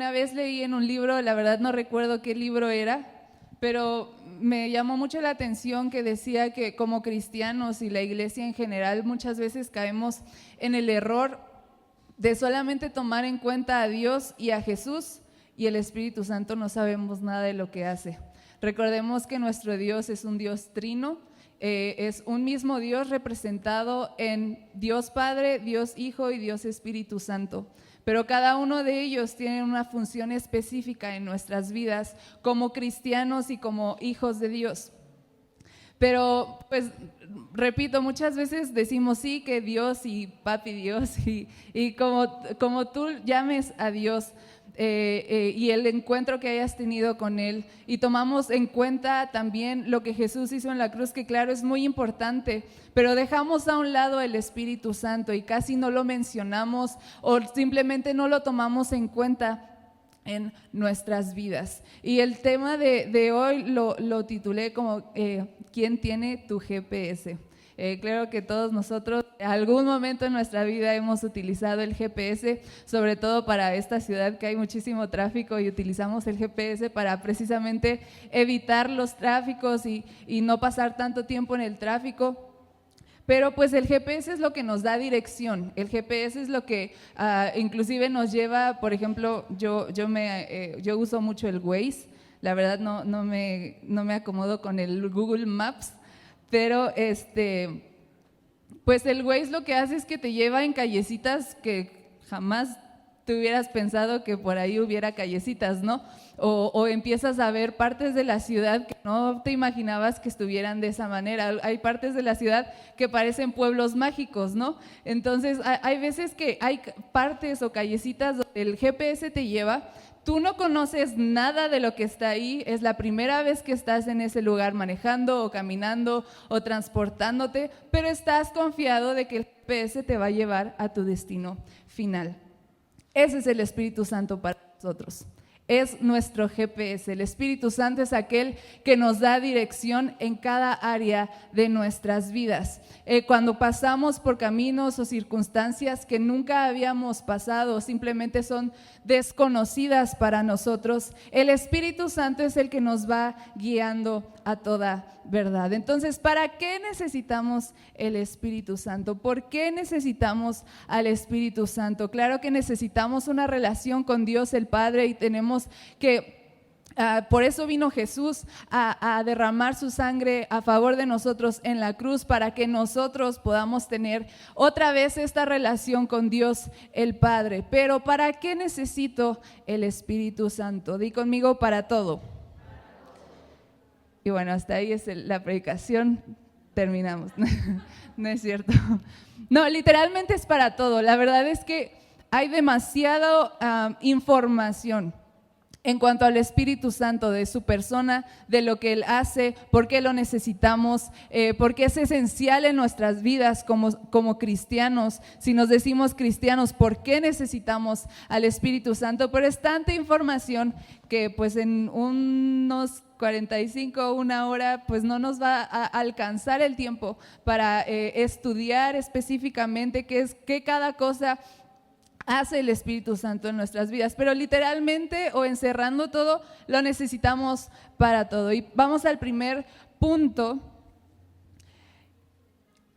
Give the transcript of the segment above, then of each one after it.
Una vez leí en un libro, la verdad no recuerdo qué libro era, pero me llamó mucho la atención que decía que como cristianos y la iglesia en general muchas veces caemos en el error de solamente tomar en cuenta a Dios y a Jesús, y el Espíritu Santo no sabemos nada de lo que hace. Recordemos que nuestro Dios es un Dios trino, es un mismo Dios representado en Dios Padre, Dios Hijo y Dios Espíritu Santo. Pero cada uno de ellos tiene una función específica en nuestras vidas como cristianos y como hijos de Dios. Pero, pues, repito, muchas veces decimos sí, que Dios y papi Dios y como tú llames a Dios y el encuentro que hayas tenido con Él, y tomamos en cuenta también lo que Jesús hizo en la cruz, que claro, es muy importante, pero dejamos a un lado el Espíritu Santo y casi no lo mencionamos o simplemente no lo tomamos en cuenta en nuestras vidas. Y el tema de hoy lo titulé como ¿quién tiene tu GPS? Claro que todos nosotros en algún momento en nuestra vida hemos utilizado el GPS, sobre todo para esta ciudad que hay muchísimo tráfico, y utilizamos el GPS para precisamente evitar los tráficos y no pasar tanto tiempo en el tráfico. Pero pues el GPS es lo que nos da dirección, el GPS es lo que inclusive nos lleva, por ejemplo, yo uso mucho el Waze, la verdad no me acomodo con el Google Maps, pero pues el Waze lo que hace es que te lleva en callecitas que jamás te hubieras pensado que por ahí hubiera callecitas, ¿no? O empiezas a ver partes de la ciudad que no te imaginabas que estuvieran de esa manera. Hay partes de la ciudad que parecen pueblos mágicos, ¿no? Entonces hay veces que hay partes o callecitas donde el GPS te lleva, tú no conoces nada de lo que está ahí, es la primera vez que estás en ese lugar manejando o caminando o transportándote, pero estás confiado de que el GPS te va a llevar a tu destino final. Ese es el Espíritu Santo para nosotros. Es nuestro GPS. El Espíritu Santo es aquel que nos da dirección en cada área de nuestras vidas. Cuando pasamos por caminos o circunstancias que nunca habíamos pasado, simplemente son desconocidas para nosotros, el Espíritu Santo es el que nos va guiando a toda verdad. Entonces, ¿para qué necesitamos el Espíritu Santo? ¿Por qué necesitamos al Espíritu Santo? Claro que necesitamos una relación con Dios el Padre y tenemos que por eso vino Jesús a derramar su sangre a favor de nosotros en la cruz, para que nosotros podamos tener otra vez esta relación con Dios el Padre. Pero ¿para qué necesito el Espíritu Santo? Di conmigo: para todo. Y bueno, hasta ahí es la predicación, terminamos. No es cierto. No, literalmente es para todo. La verdad es que hay demasiada información en cuanto al Espíritu Santo, de su persona, de lo que Él hace, por qué lo necesitamos, porque es esencial en nuestras vidas como cristianos. Si nos decimos cristianos, ¿por qué necesitamos al Espíritu Santo? Pero es tanta información que pues en unos 45, una hora, pues no nos va a alcanzar el tiempo para estudiar específicamente qué cada cosa hace el Espíritu Santo en nuestras vidas, pero literalmente o encerrando todo, lo necesitamos para todo. Y vamos al primer punto.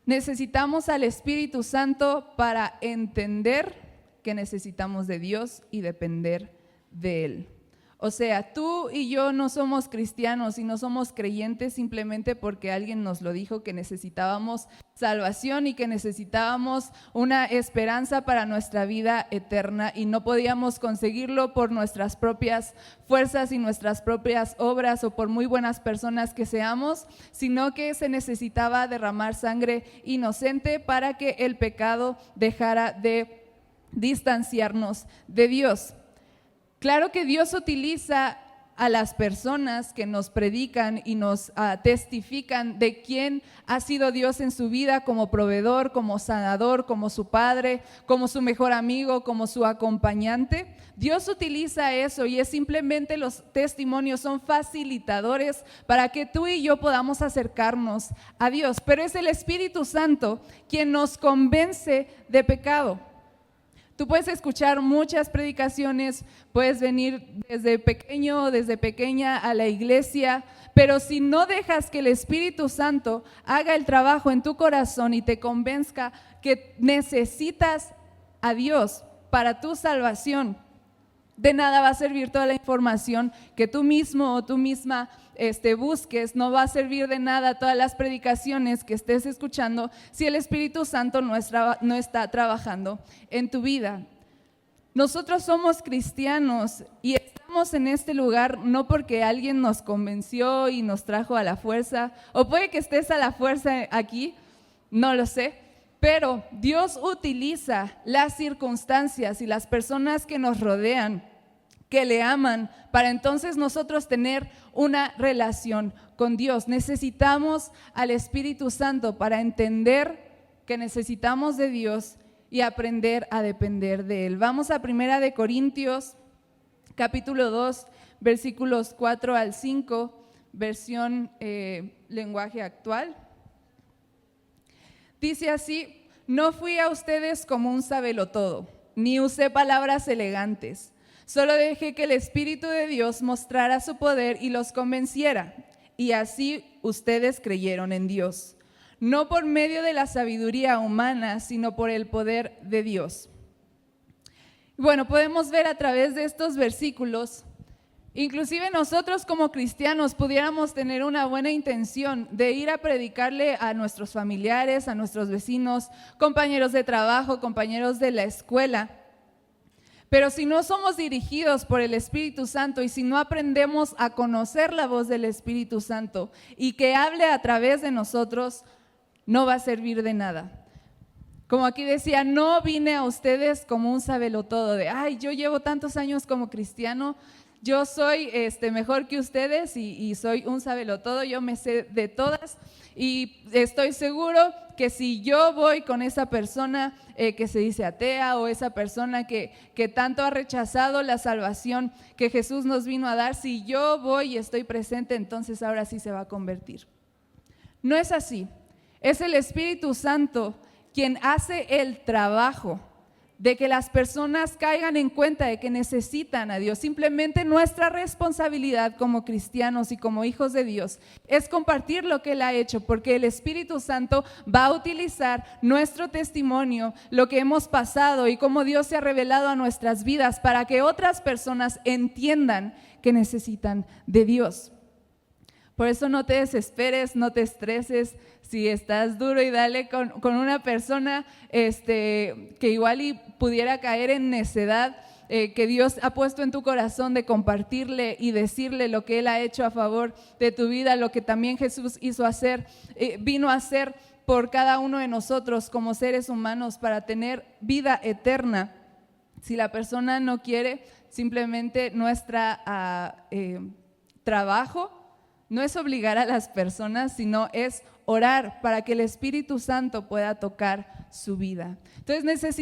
Necesitamos al Espíritu Santo para entender que necesitamos de Dios y depender de Él. O sea, tú y yo no somos cristianos y no somos creyentes simplemente porque alguien nos lo dijo, que necesitábamos salvación y que necesitábamos una esperanza para nuestra vida eterna, y no podíamos conseguirlo por nuestras propias fuerzas y nuestras propias obras o por muy buenas personas que seamos, sino que se necesitaba derramar sangre inocente para que el pecado dejara de distanciarnos de Dios. Claro que Dios utiliza a las personas que nos predican y nos testifican de quién ha sido Dios en su vida, como proveedor, como sanador, como su padre, como su mejor amigo, como su acompañante. Dios utiliza eso, y es simplemente, los testimonios son facilitadores para que tú y yo podamos acercarnos a Dios. Pero es el Espíritu Santo quien nos convence de pecado. Tú puedes escuchar muchas predicaciones, puedes venir desde pequeño o desde pequeña a la iglesia, pero si no dejas que el Espíritu Santo haga el trabajo en tu corazón y te convenzca que necesitas a Dios para tu salvación, de nada va a servir toda la información que tú mismo o tú misma busques, no va a servir de nada todas las predicaciones que estés escuchando si el Espíritu Santo no está trabajando en tu vida. Nosotros somos cristianos y estamos en este lugar no porque alguien nos convenció y nos trajo a la fuerza, o puede que estés a la fuerza aquí, no lo sé, pero Dios utiliza las circunstancias y las personas que nos rodean, que le aman, para entonces nosotros tener una relación con Dios. Necesitamos al Espíritu Santo para entender que necesitamos de Dios y aprender a depender de Él. Vamos a 1 de Corintios, capítulo 2, versículos 4 al 5, versión lenguaje actual. Dice así: no fui a ustedes como un sabelotodo, ni usé palabras elegantes. Solo dejé que el Espíritu de Dios mostrara su poder y los convenciera, y así ustedes creyeron en Dios, no por medio de la sabiduría humana, sino por el poder de Dios. Bueno, podemos ver a través de estos versículos, inclusive nosotros como cristianos pudiéramos tener una buena intención de ir a predicarle a nuestros familiares, a nuestros vecinos, compañeros de trabajo, compañeros de la escuela. Pero si no somos dirigidos por el Espíritu Santo y si no aprendemos a conocer la voz del Espíritu Santo y que hable a través de nosotros, no va a servir de nada. Como aquí decía, no vine a ustedes como un sabelotodo de, ay, yo llevo tantos años como cristiano, yo soy mejor que ustedes y soy un sabelotodo, yo me sé de todas y estoy seguro que si yo voy con esa persona que se dice atea o esa persona que tanto ha rechazado la salvación que Jesús nos vino a dar, si yo voy y estoy presente, entonces ahora sí se va a convertir. No es así, es el Espíritu Santo quien hace el trabajo de que las personas caigan en cuenta de que necesitan a Dios. Simplemente nuestra responsabilidad como cristianos y como hijos de Dios es compartir lo que Él ha hecho, porque el Espíritu Santo va a utilizar nuestro testimonio, lo que hemos pasado y cómo Dios se ha revelado a nuestras vidas para que otras personas entiendan que necesitan de Dios. Por eso no te desesperes, no te estreses. Si estás duro y dale con una persona que igual y pudiera caer en necedad, que Dios ha puesto en tu corazón de compartirle y decirle lo que Él ha hecho a favor de tu vida, lo que también Jesús vino a hacer por cada uno de nosotros como seres humanos para tener vida eterna. Si la persona no quiere, simplemente nuestro trabajo no es obligar a las personas, sino es orar para que el Espíritu Santo pueda tocar su vida. Entonces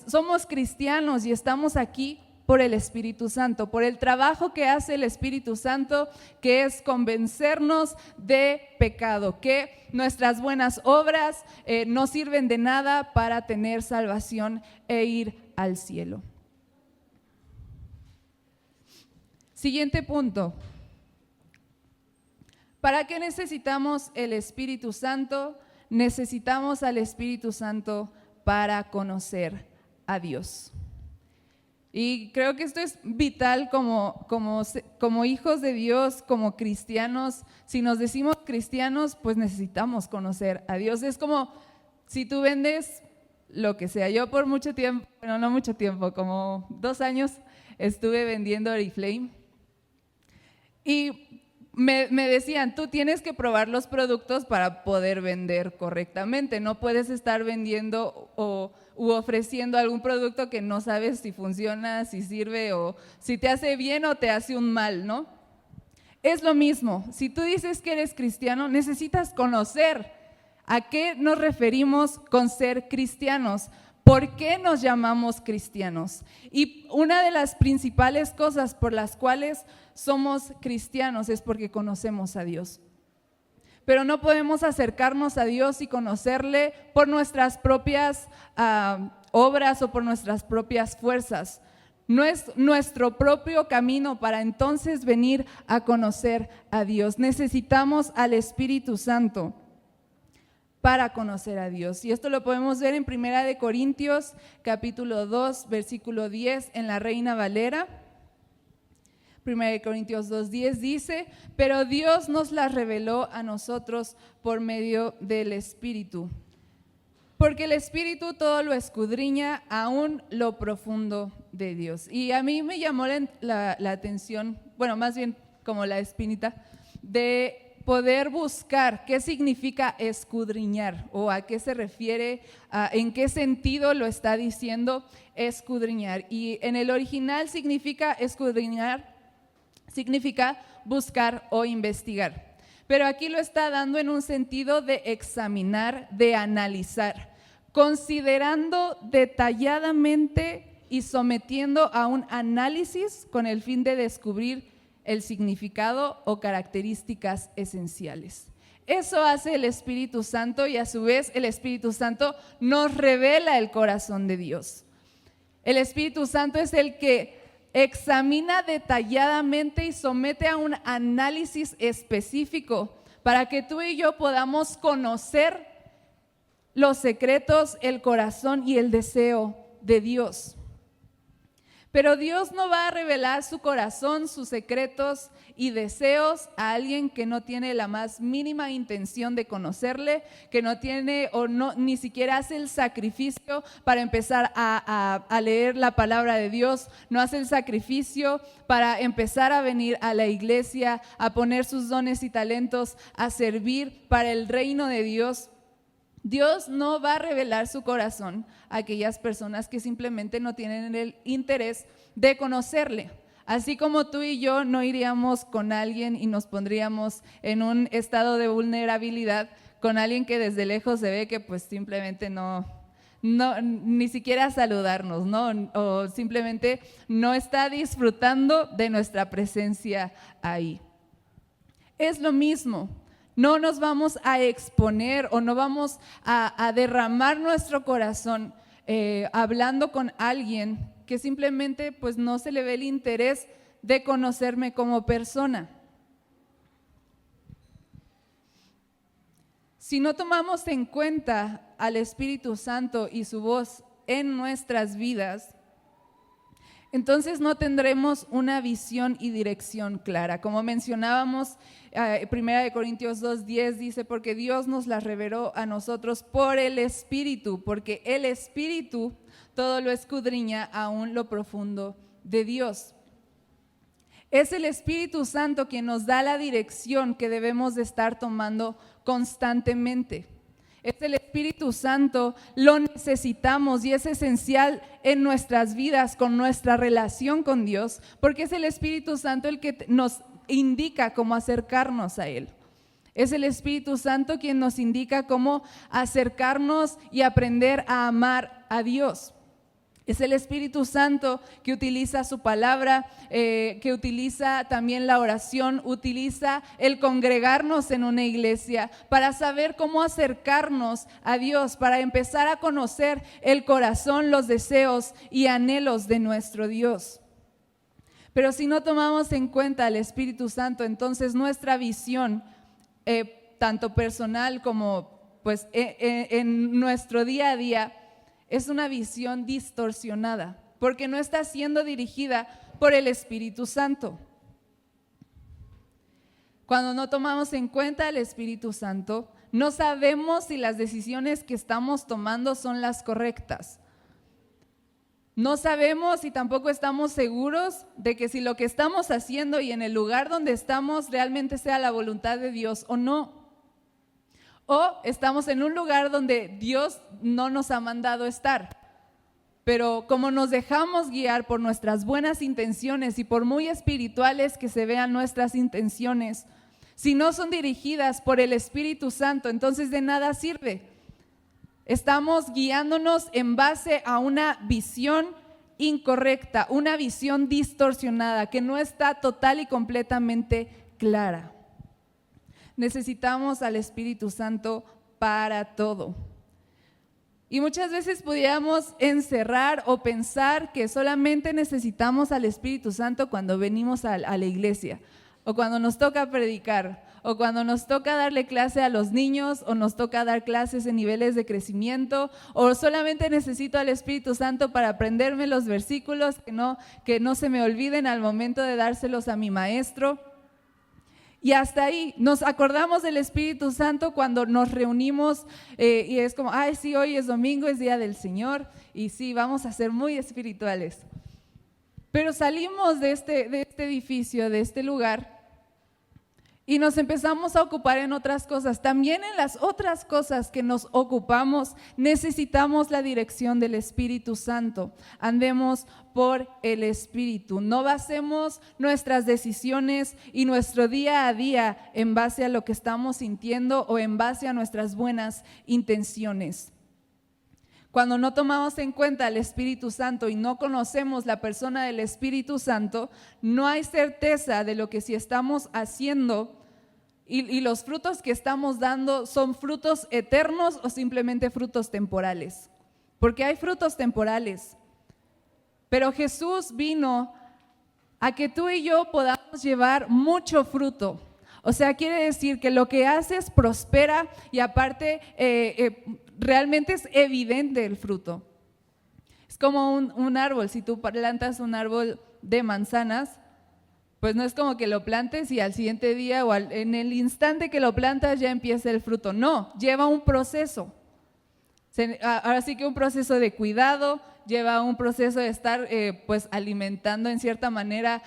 somos cristianos y estamos aquí por el Espíritu Santo, por el trabajo que hace el Espíritu Santo, que es convencernos de pecado, que nuestras buenas obras no sirven de nada para tener salvación e ir al cielo. Siguiente punto. ¿Para qué necesitamos el Espíritu Santo? Necesitamos al Espíritu Santo para conocer a Dios. Y creo que esto es vital como hijos de Dios, como cristianos. Si nos decimos cristianos, pues necesitamos conocer a Dios. Es como si tú vendes lo que sea. Yo por mucho tiempo, bueno, no mucho tiempo, como 2 años estuve vendiendo Oriflame. Y me decían, tú tienes que probar los productos para poder vender correctamente. No puedes estar vendiendo u ofreciendo algún producto que no sabes si funciona, si sirve o si te hace bien o te hace un mal, ¿no? Es lo mismo. Si tú dices que eres cristiano, necesitas conocer a qué nos referimos con ser cristianos. ¿Por qué nos llamamos cristianos? Y una de las principales cosas por las cuales somos cristianos es porque conocemos a Dios. Pero no podemos acercarnos a Dios y conocerle por nuestras propias obras o por nuestras propias fuerzas. No es nuestro propio camino para entonces venir a conocer a Dios. Necesitamos al Espíritu Santo para conocer a Dios. Y esto lo podemos ver en 1 Corintios capítulo 2, versículo 10 en la Reina Valera. 1 Corintios 2:10 dice: pero Dios nos las reveló a nosotros por medio del Espíritu. Porque el Espíritu todo lo escudriña, aún lo profundo de Dios. Y a mí me llamó la atención, bueno, más bien como la espinita, de poder buscar qué significa escudriñar o a qué se refiere, en qué sentido lo está diciendo escudriñar. Y en el original significa escudriñar, significa buscar o investigar. Pero aquí lo está dando en un sentido de examinar, de analizar, considerando detalladamente y sometiendo a un análisis con el fin de descubrir el significado o características esenciales. Eso hace el Espíritu Santo y a su vez el Espíritu Santo nos revela el corazón de Dios. El Espíritu Santo es el que examina detalladamente y somete a un análisis específico para que tú y yo podamos conocer los secretos, el corazón y el deseo de Dios. Pero Dios no va a revelar su corazón, sus secretos y deseos a alguien que no tiene la más mínima intención de conocerle, que no tiene o no, ni siquiera hace el sacrificio para empezar a leer la palabra de Dios, no hace el sacrificio para empezar a venir a la iglesia, a poner sus dones y talentos, a servir para el reino de Dios. Dios no va a revelar su corazón a aquellas personas que simplemente no tienen el interés de conocerle. Así como tú y yo no iríamos con alguien y nos pondríamos en un estado de vulnerabilidad con alguien que desde lejos se ve que pues simplemente no ni siquiera saludarnos, ¿no? O simplemente no está disfrutando de nuestra presencia ahí. Es lo mismo. No nos vamos a exponer o no vamos a derramar nuestro corazón hablando con alguien que simplemente pues no se le ve el interés de conocerme como persona. Si no tomamos en cuenta al Espíritu Santo y su voz en nuestras vidas, entonces no tendremos una visión y dirección clara. Como mencionábamos, 1 Corintios 2:10 dice: porque Dios nos las reveló a nosotros por el Espíritu, porque el Espíritu todo lo escudriña, aún lo profundo de Dios. Es el Espíritu Santo quien nos da la dirección que debemos de estar tomando constantemente. Es el Espíritu Santo, lo necesitamos y es esencial en nuestras vidas con nuestra relación con Dios, porque es el Espíritu Santo el que nos indica cómo acercarnos a Él. Es el Espíritu Santo quien nos indica cómo acercarnos y aprender a amar a Dios. Es el Espíritu Santo que utiliza su palabra, que utiliza también la oración, utiliza el congregarnos en una iglesia para saber cómo acercarnos a Dios, para empezar a conocer el corazón, los deseos y anhelos de nuestro Dios. Pero si no tomamos en cuenta al Espíritu Santo, entonces nuestra visión, tanto personal como pues, en nuestro día a día, es una visión distorsionada, porque no está siendo dirigida por el Espíritu Santo. Cuando no tomamos en cuenta al Espíritu Santo, no sabemos si las decisiones que estamos tomando son las correctas. No sabemos y tampoco estamos seguros de que si lo que estamos haciendo y en el lugar donde estamos realmente sea la voluntad de Dios o no. O estamos en un lugar donde Dios no nos ha mandado estar. Pero como nos dejamos guiar por nuestras buenas intenciones y por muy espirituales que se vean nuestras intenciones, si no son dirigidas por el Espíritu Santo, entonces de nada sirve. Estamos guiándonos en base a una visión incorrecta, una visión distorsionada que no está total y completamente clara. Necesitamos al Espíritu Santo para todo. Y muchas veces pudiéramos encerrar o pensar que solamente necesitamos al Espíritu Santo cuando venimos a la iglesia, o cuando nos toca predicar, o cuando nos toca darle clase a los niños, o nos toca dar clases en niveles de crecimiento, o solamente necesito al Espíritu Santo para aprenderme los versículos que no se me olviden al momento de dárselos a mi maestro. Y hasta ahí nos acordamos del Espíritu Santo cuando nos reunimos y es como, ay, sí, hoy es domingo, es día del Señor y sí, vamos a ser muy espirituales. Pero salimos de este edificio, de este lugar, y nos empezamos a ocupar en otras cosas. También en las otras cosas que nos ocupamos necesitamos la dirección del Espíritu Santo. Andemos por el Espíritu. No basemos nuestras decisiones y nuestro día a día en base a lo que estamos sintiendo o en base a nuestras buenas intenciones. Cuando no tomamos en cuenta al Espíritu Santo y no conocemos la persona del Espíritu Santo, no hay certeza de lo que si estamos haciendo y los frutos que estamos dando son frutos eternos o simplemente frutos temporales. Porque hay frutos temporales. Pero Jesús vino a que tú y yo podamos llevar mucho fruto. O sea, quiere decir que lo que haces prospera y aparte realmente es evidente el fruto. Es como un árbol. Si tú plantas un árbol de manzanas, pues no es como que lo plantes y al siguiente día o en el instante que lo plantas ya empieza el fruto. No, lleva un proceso. Ahora sí que un proceso de cuidado, lleva un proceso de estar pues alimentando en cierta manera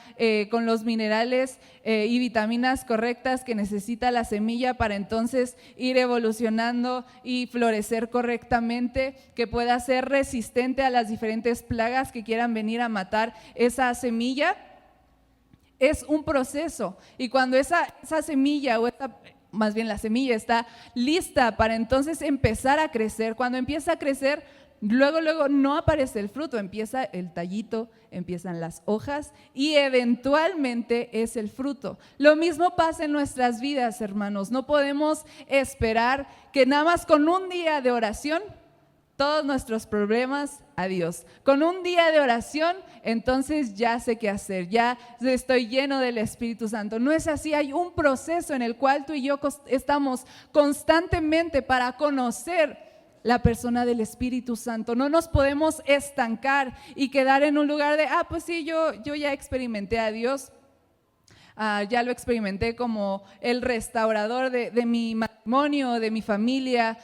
con los minerales y vitaminas correctas que necesita la semilla para entonces ir evolucionando y florecer correctamente, que pueda ser resistente a las diferentes plagas que quieran venir a matar esa semilla. Es un proceso y cuando esa semilla o más bien la semilla está lista para entonces empezar a crecer, cuando empieza a crecer, luego no aparece el fruto, empieza el tallito, empiezan las hojas y eventualmente es el fruto. Lo mismo pasa en nuestras vidas, hermanos. No podemos esperar que nada más con un día de oración todos nuestros problemas a Dios. Con un día de oración, entonces ya sé qué hacer, ya estoy lleno del Espíritu Santo. No es así, hay un proceso en el cual tú y yo estamos constantemente para conocer la persona del Espíritu Santo. No nos podemos estancar y quedar en un lugar de, pues sí, yo ya experimenté a Dios. Ya lo experimenté como el restaurador de mi matrimonio, de mi familia,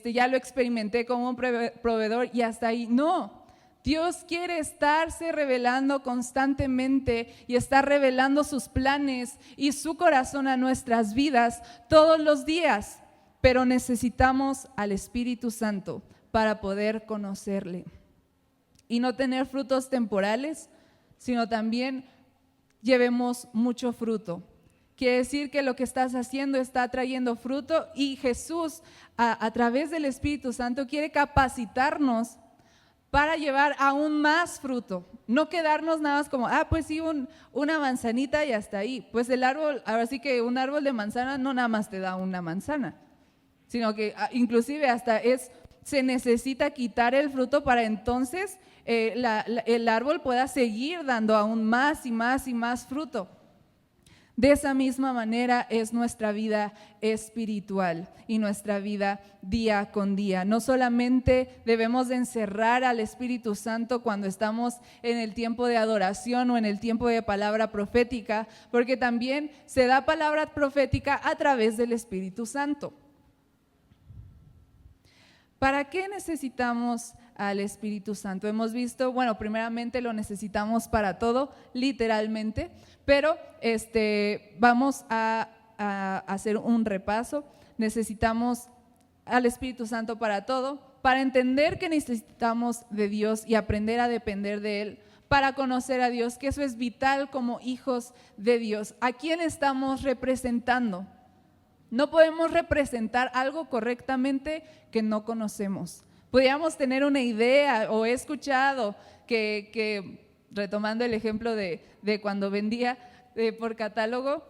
ya lo experimenté como un proveedor y hasta ahí. No, Dios quiere estarse revelando constantemente y estar revelando sus planes y su corazón a nuestras vidas todos los días, pero necesitamos al Espíritu Santo para poder conocerle y no tener frutos temporales, sino también llevemos mucho fruto. Quiere decir que lo que estás haciendo está trayendo fruto y Jesús a través del Espíritu Santo quiere capacitarnos para llevar aún más fruto. No quedarnos nada más como, pues sí, una manzanita y hasta ahí. Pues el árbol, ahora sí que un árbol de manzana no nada más te da una manzana, sino que inclusive hasta se necesita quitar el fruto para entonces el árbol pueda seguir dando aún más y más y más fruto. De esa misma manera es nuestra vida espiritual y nuestra vida día con día. No solamente debemos de encerrar al Espíritu Santo cuando estamos en el tiempo de adoración o en el tiempo de palabra profética, porque también se da palabra profética a través del Espíritu Santo. ¿Para qué necesitamos al Espíritu Santo? Hemos visto, primeramente lo necesitamos para todo, literalmente, pero vamos a hacer un repaso. Necesitamos al Espíritu Santo para todo, para entender que necesitamos de Dios y aprender a depender de Él, para conocer a Dios, que eso es vital como hijos de Dios. ¿A quién estamos representando? No podemos representar algo correctamente que no conocemos. Podríamos tener una idea o he escuchado que retomando el ejemplo de cuando vendía por catálogo,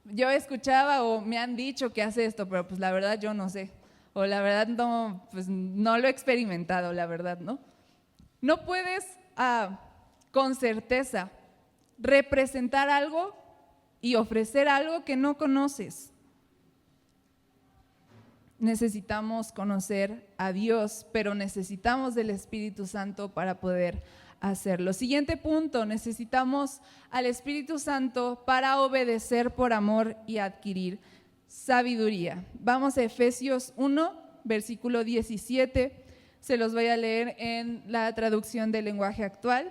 yo escuchaba o me han dicho que hace esto, pero pues la verdad yo no sé. o la verdad no, pues no lo he experimentado, la verdad, ¿no? No puedes con certeza representar algo y ofrecer algo que no conoces. Necesitamos conocer a Dios, pero necesitamos del Espíritu Santo para poder hacerlo. Siguiente punto, necesitamos al Espíritu Santo para obedecer por amor y adquirir sabiduría. Vamos a Efesios 1, versículo 17, se los voy a leer en la traducción del lenguaje actual.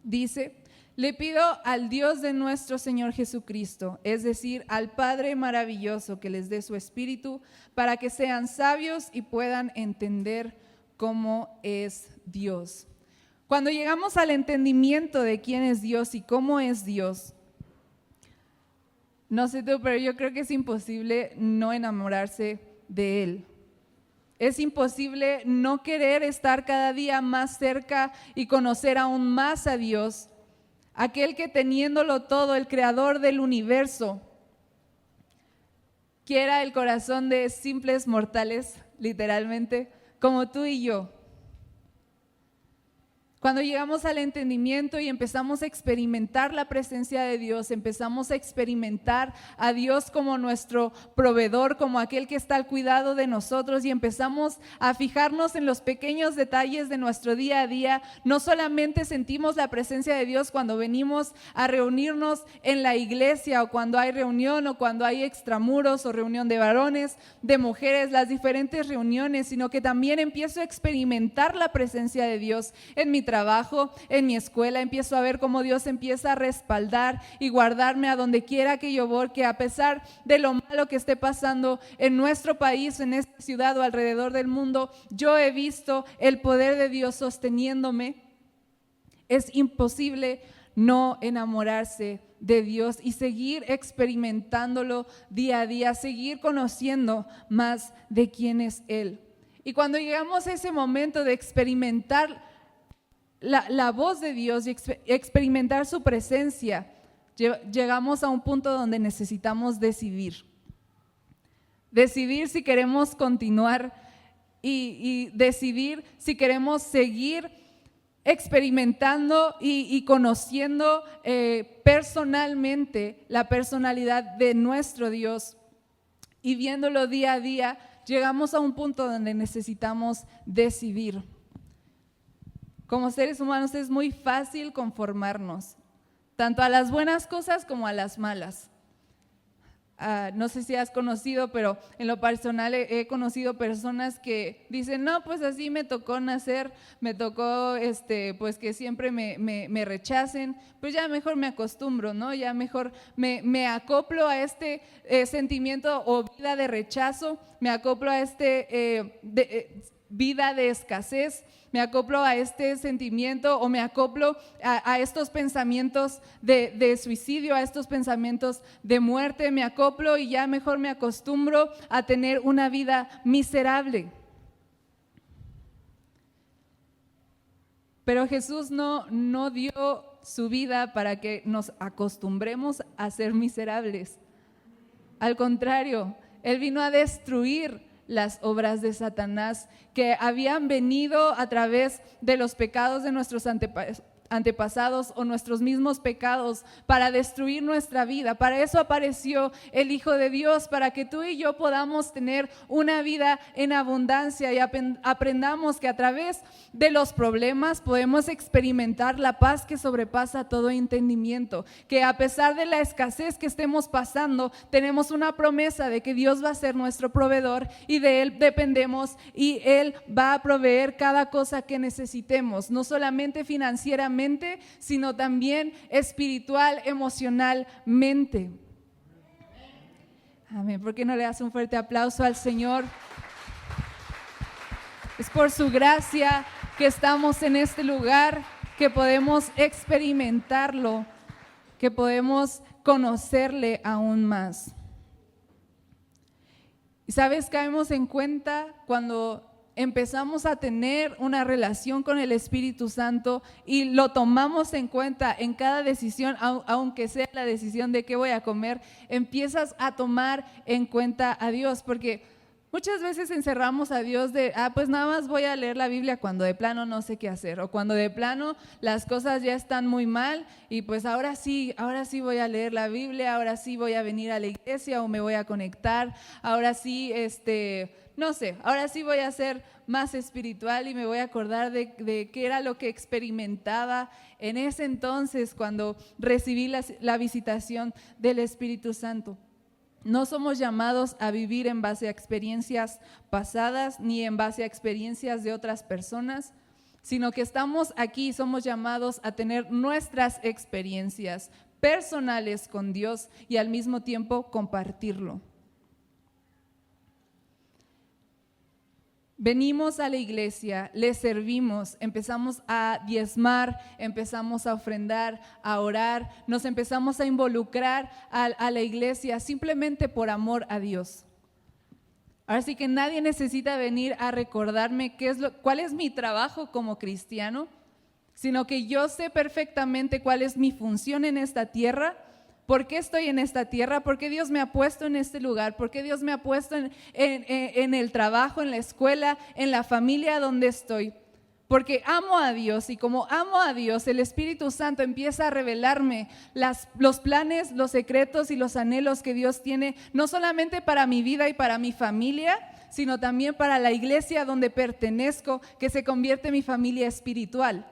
Dice: le pido al Dios de nuestro Señor Jesucristo, es decir, al Padre maravilloso, que les dé su Espíritu para que sean sabios y puedan entender cómo es Dios. Cuando llegamos al entendimiento de quién es Dios y cómo es Dios, no sé tú, pero yo creo que es imposible no enamorarse de Él. Es imposible no querer estar cada día más cerca y conocer aún más a Dios, aquel que teniéndolo todo, el creador del universo, quiera el corazón de simples mortales, literalmente, como tú y yo. Cuando llegamos al entendimiento y empezamos a experimentar la presencia de Dios, empezamos a experimentar a Dios como nuestro proveedor, como aquel que está al cuidado de nosotros, y empezamos a fijarnos en los pequeños detalles de nuestro día a día, no solamente sentimos la presencia de Dios cuando venimos a reunirnos en la iglesia, o cuando hay reunión, o cuando hay extramuros, o reunión de varones, de mujeres, las diferentes reuniones, sino que también empiezo a experimentar la presencia de Dios en mi trabajo, en mi escuela. Empiezo a ver cómo Dios empieza a respaldar y guardarme a donde quiera que yo voy, que a pesar de lo malo que esté pasando en nuestro país, en esta ciudad o alrededor del mundo, yo he visto el poder de Dios sosteniéndome. Es imposible no enamorarse de Dios y seguir experimentándolo día a día, seguir conociendo más de quién es Él. Y cuando llegamos a ese momento de experimentar la voz de Dios y experimentar su presencia, llegamos a un punto donde necesitamos decidir si queremos continuar y decidir si queremos seguir experimentando y conociendo personalmente la personalidad de nuestro Dios y viéndolo día a día. Llegamos a un punto donde necesitamos decidir. Como seres humanos es muy fácil conformarnos, tanto a las buenas cosas como a las malas. No sé si has conocido, pero en lo personal he conocido personas que dicen, no, pues así me tocó nacer, me tocó pues que siempre me rechacen, pues ya mejor me acostumbro, ¿no? Ya mejor me acoplo a este sentimiento o vida de rechazo, me acoplo a vida de escasez, me acoplo a este sentimiento o me acoplo a estos pensamientos de suicidio, a estos pensamientos de muerte, me acoplo y ya mejor me acostumbro a tener una vida miserable. Pero Jesús no dio su vida para que nos acostumbremos a ser miserables. Al contrario, Él vino a destruir las obras de Satanás que habían venido a través de los pecados de nuestros antepasados o nuestros mismos pecados para destruir nuestra vida. Para eso apareció el Hijo de Dios, para que tú y yo podamos tener una vida en abundancia y aprendamos que a través de los problemas podemos experimentar la paz que sobrepasa todo entendimiento, que a pesar de la escasez que estemos pasando, tenemos una promesa de que Dios va a ser nuestro proveedor y de Él dependemos y Él va a proveer cada cosa que necesitemos, no solamente financieramente, sino también espiritual, emocionalmente. Amén. ¿Por qué no le das un fuerte aplauso al Señor? Es por su gracia que estamos en este lugar, que podemos experimentarlo, que podemos conocerle aún más. Y sabes, caemos en cuenta cuando empezamos a tener una relación con el Espíritu Santo y lo tomamos en cuenta en cada decisión, aunque sea la decisión de qué voy a comer, empiezas a tomar en cuenta a Dios, porque Muchas veces encerramos a Dios de, pues nada más voy a leer la Biblia cuando de plano no sé qué hacer, o cuando de plano las cosas ya están muy mal y pues ahora sí voy a leer la Biblia, ahora sí voy a venir a la iglesia o me voy a conectar, ahora sí, no sé, ahora sí voy a ser más espiritual y me voy a acordar de qué era lo que experimentaba en ese entonces cuando recibí la visitación del Espíritu Santo. No somos llamados a vivir en base a experiencias pasadas ni en base a experiencias de otras personas, sino que estamos aquí, somos llamados a tener nuestras experiencias personales con Dios y al mismo tiempo compartirlo. Venimos a la iglesia, le servimos, empezamos a diezmar, empezamos a ofrendar, a orar, nos empezamos a involucrar a la iglesia simplemente por amor a Dios. Ahora sí que nadie necesita venir a recordarme cuál es mi trabajo como cristiano, sino que yo sé perfectamente cuál es mi función en esta tierra. ¿Por qué estoy en esta tierra? ¿Por qué Dios me ha puesto en este lugar? ¿Por qué Dios me ha puesto en el trabajo, en la escuela, en la familia donde estoy? Porque amo a Dios y como amo a Dios, el Espíritu Santo empieza a revelarme los planes, los secretos y los anhelos que Dios tiene, no solamente para mi vida y para mi familia, sino también para la iglesia donde pertenezco, que se convierte en mi familia espiritual.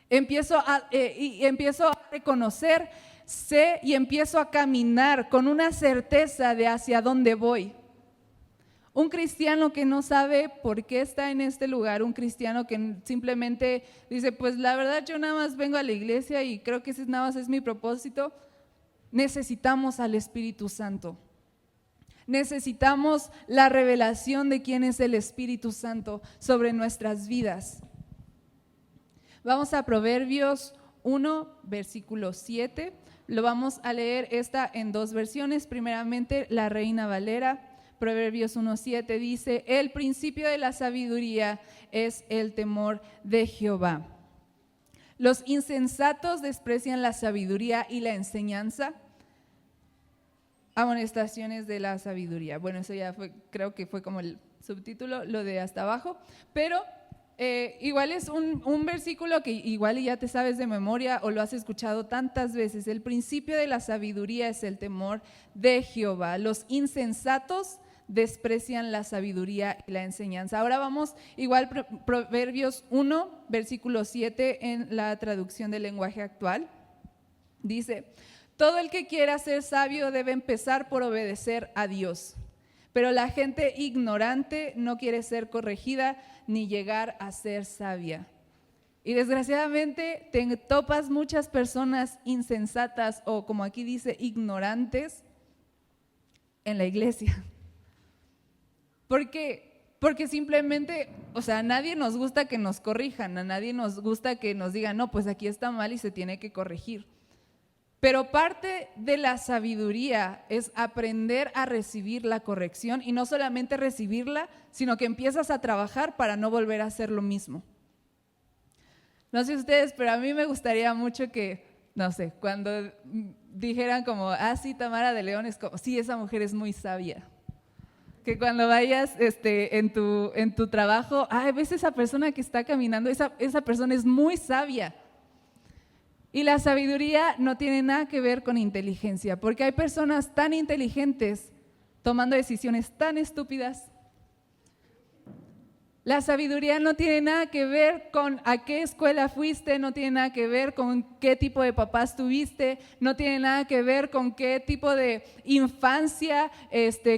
Empiezo a reconocer, sé y empiezo a caminar con una certeza de hacia dónde voy. Un cristiano que no sabe por qué está en este lugar, un cristiano que simplemente dice, pues la verdad yo nada más vengo a la iglesia y creo que ese nada más es mi propósito, necesitamos al Espíritu Santo. Necesitamos la revelación de quién es el Espíritu Santo sobre nuestras vidas. Vamos a Proverbios 1, versículo 7. Lo vamos a leer esta en dos versiones. Primeramente, la Reina Valera. Proverbios 1:7 dice, el principio de la sabiduría es el temor de Jehová. Los insensatos desprecian la sabiduría y la enseñanza. Amonestaciones de la sabiduría. Bueno, eso ya creo que fue como el subtítulo, lo de hasta abajo, pero igual es un versículo que igual ya te sabes de memoria o lo has escuchado tantas veces. El principio de la sabiduría es el temor de Jehová. Los insensatos desprecian la sabiduría y la enseñanza. Ahora vamos igual Proverbios 1, versículo 7 en la traducción del lenguaje actual. Dice, todo el que quiera ser sabio debe empezar por obedecer a Dios. Pero la gente ignorante no quiere ser corregida ni llegar a ser sabia. Y desgraciadamente te topas muchas personas insensatas o como aquí dice, ignorantes en la iglesia. ¿Por qué? Porque simplemente, a nadie nos gusta que nos corrijan, a nadie nos gusta que nos digan, no, pues aquí está mal y se tiene que corregir. Pero parte de la sabiduría es aprender a recibir la corrección y no solamente recibirla, sino que empiezas a trabajar para no volver a hacer lo mismo. No sé ustedes, pero a mí me gustaría mucho que, no sé, cuando dijeran como, sí, Tamara de León es como, sí, esa mujer es muy sabia. Que cuando vayas en tu trabajo, ves esa persona que está caminando, esa persona es muy sabia. Y la sabiduría no tiene nada que ver con inteligencia, porque hay personas tan inteligentes tomando decisiones tan estúpidas. La sabiduría no tiene nada que ver con a qué escuela fuiste, no tiene nada que ver con qué tipo de papás tuviste, no tiene nada que ver con qué tipo de infancia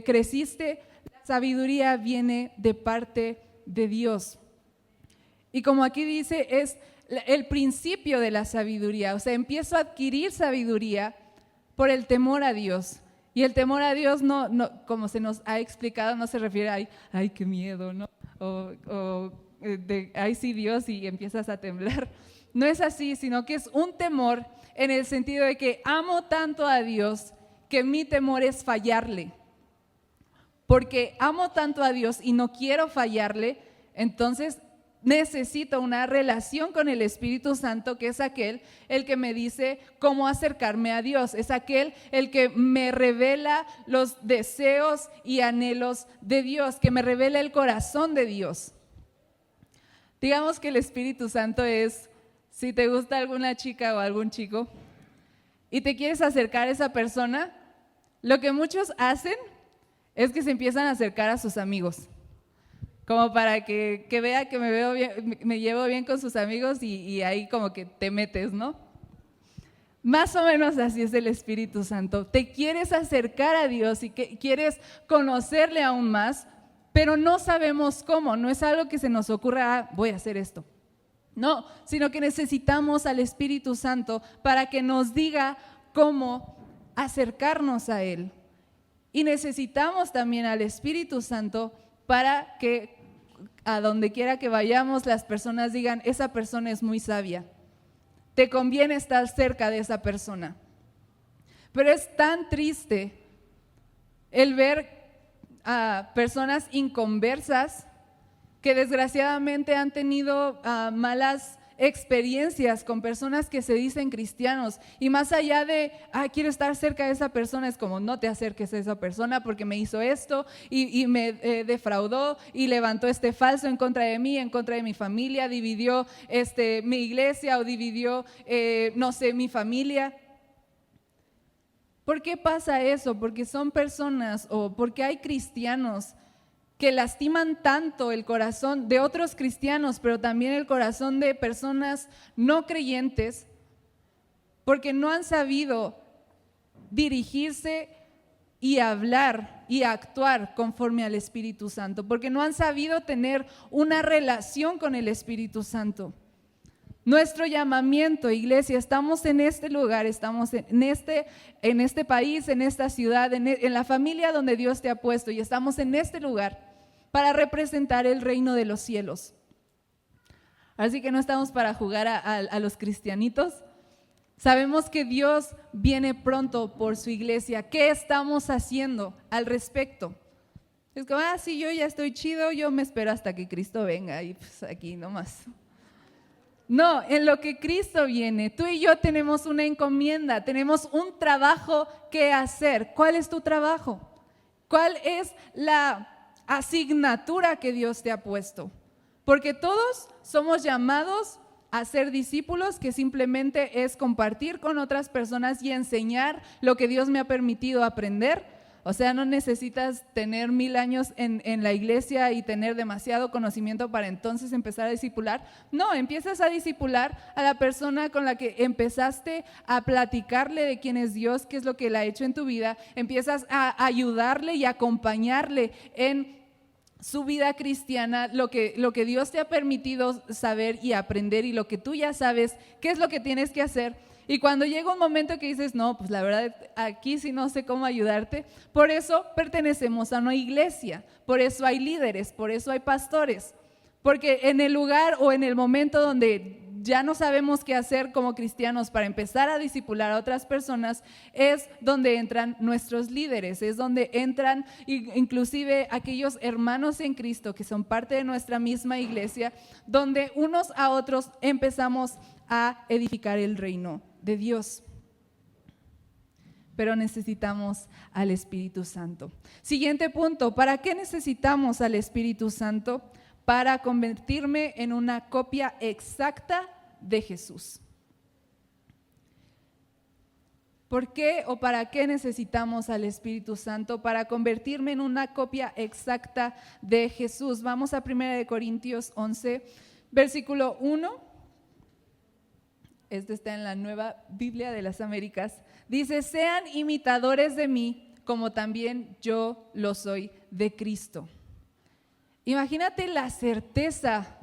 creciste. La sabiduría viene de parte de Dios. Y como aquí dice, es el principio de la sabiduría, empiezo a adquirir sabiduría por el temor a Dios. Y el temor a Dios no, como se nos ha explicado, no se refiere a, ay, qué miedo, ¿no? Ay, sí, Dios, y empiezas a temblar. No es así, sino que es un temor en el sentido de que amo tanto a Dios que mi temor es fallarle. Porque amo tanto a Dios y no quiero fallarle, entonces necesito una relación con el Espíritu Santo, que es aquel el que me dice cómo acercarme a Dios, es aquel el que me revela los deseos y anhelos de Dios, que me revela el corazón de Dios. Digamos que el Espíritu Santo es, si te gusta alguna chica o algún chico y te quieres acercar a esa persona, lo que muchos hacen es que se empiezan a acercar a sus amigos, como para que vea que me llevo bien con sus amigos y ahí como que te metes, ¿no? Más o menos así es el Espíritu Santo. Te quieres acercar a Dios y quieres conocerle aún más, pero no sabemos cómo, no es algo que se nos ocurra, voy a hacer esto. No, sino que necesitamos al Espíritu Santo para que nos diga cómo acercarnos a Él. Y necesitamos también al Espíritu Santo para que a donde quiera que vayamos las personas digan, esa persona es muy sabia, te conviene estar cerca de esa persona. Pero es tan triste el ver a personas inconversas que desgraciadamente han tenido malas experiencias con personas que se dicen cristianos, y más allá de, quiero estar cerca de esa persona, es como, no te acerques a esa persona porque me hizo esto y me defraudó y levantó este falso en contra de mí, en contra de mi familia, dividió mi iglesia o dividió, no sé, mi familia. ¿Por qué pasa eso? Porque son personas o porque hay cristianos que lastiman tanto el corazón de otros cristianos, pero también el corazón de personas no creyentes, porque no han sabido dirigirse y hablar y actuar conforme al Espíritu Santo, porque no han sabido tener una relación con el Espíritu Santo. Nuestro llamamiento, iglesia, estamos en este lugar, estamos en este país, en esta ciudad, en la familia donde Dios te ha puesto, y estamos en este lugar para representar el reino de los cielos. Así que no estamos para jugar a los cristianitos. Sabemos que Dios viene pronto por su iglesia. ¿Qué estamos haciendo al respecto? Es como, sí, yo ya estoy chido, yo me espero hasta que Cristo venga y pues aquí nomás. No, en lo que Cristo viene, tú y yo tenemos una encomienda, tenemos un trabajo que hacer. ¿Cuál es tu trabajo? ¿Cuál es la asignatura que Dios te ha puesto? Porque todos somos llamados a ser discípulos, que simplemente es compartir con otras personas y enseñar lo que Dios me ha permitido aprender. O sea, no necesitas tener 1000 años en la iglesia y tener demasiado conocimiento para entonces empezar a discipular. No, empiezas a discipular a la persona con la que empezaste a platicarle de quién es Dios, qué es lo que Él ha hecho en tu vida. Empiezas a ayudarle y acompañarle en su vida cristiana, lo que Dios te ha permitido saber y aprender, y lo que tú ya sabes, qué es lo que tienes que hacer. Y cuando llega un momento que dices, no, pues la verdad aquí sí no sé cómo ayudarte, por eso pertenecemos a una iglesia, por eso hay líderes, por eso hay pastores, porque en el lugar o en el momento donde ya no sabemos qué hacer como cristianos para empezar a discipular a otras personas, es donde entran nuestros líderes, es donde entran inclusive aquellos hermanos en Cristo que son parte de nuestra misma iglesia, donde unos a otros empezamos a edificar el reino de Dios. Pero necesitamos al Espíritu Santo. Siguiente punto, ¿para qué necesitamos al Espíritu Santo? Para convertirme en una copia exacta de Jesús. ¿Por qué o para qué necesitamos al Espíritu Santo? Para convertirme en una copia exacta de Jesús. Vamos a 1 Corintios 11, versículo 1. Este está en la Nueva Biblia de las Américas. Dice, sean imitadores de mí, como también yo lo soy de Cristo. Imagínate la certeza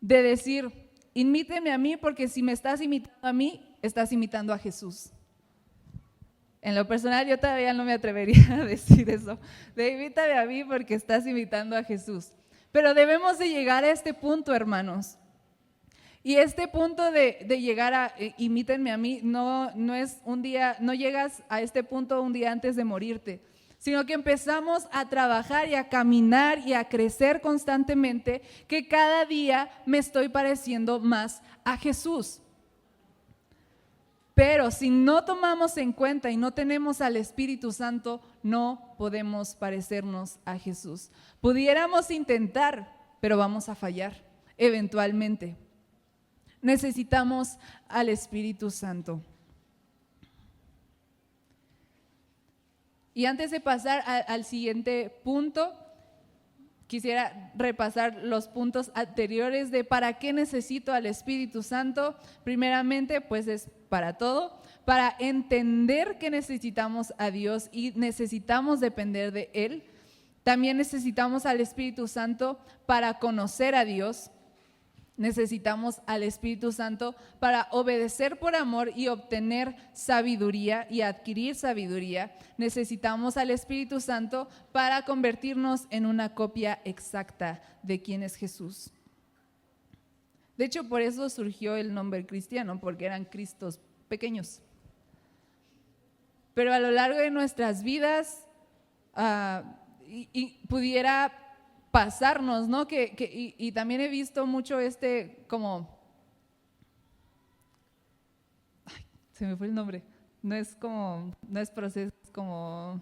de decir, imíteme a mí, porque si me estás imitando a mí, estás imitando a Jesús. En lo personal, yo todavía no me atrevería a decir eso, de imítame a mí porque estás imitando a Jesús. Pero debemos de llegar a este punto, hermanos. Y este punto de llegar a imítenme a mí, no es un día, no llegas a este punto un día antes de morirte, sino que empezamos a trabajar y a caminar y a crecer constantemente, que cada día me estoy pareciendo más a Jesús. Pero si no tomamos en cuenta y no tenemos al Espíritu Santo, no podemos parecernos a Jesús. Pudiéramos intentar, pero vamos a fallar eventualmente. Necesitamos al Espíritu Santo. Y antes de pasar al siguiente punto, quisiera repasar los puntos anteriores de para qué necesito al Espíritu Santo. Primeramente, pues es para todo, para entender que necesitamos a Dios y necesitamos depender de Él. También necesitamos al Espíritu Santo para conocer a Dios. Necesitamos al Espíritu Santo para obedecer por amor y obtener sabiduría y adquirir sabiduría. Necesitamos al Espíritu Santo para convertirnos en una copia exacta de quién es Jesús. De hecho, por eso surgió el nombre cristiano, porque eran cristos pequeños. Pero a lo largo de nuestras vidas, y pudiera pasarnos, ¿no? Y también he visto mucho como, ay, se me fue el nombre, no es proceso, es como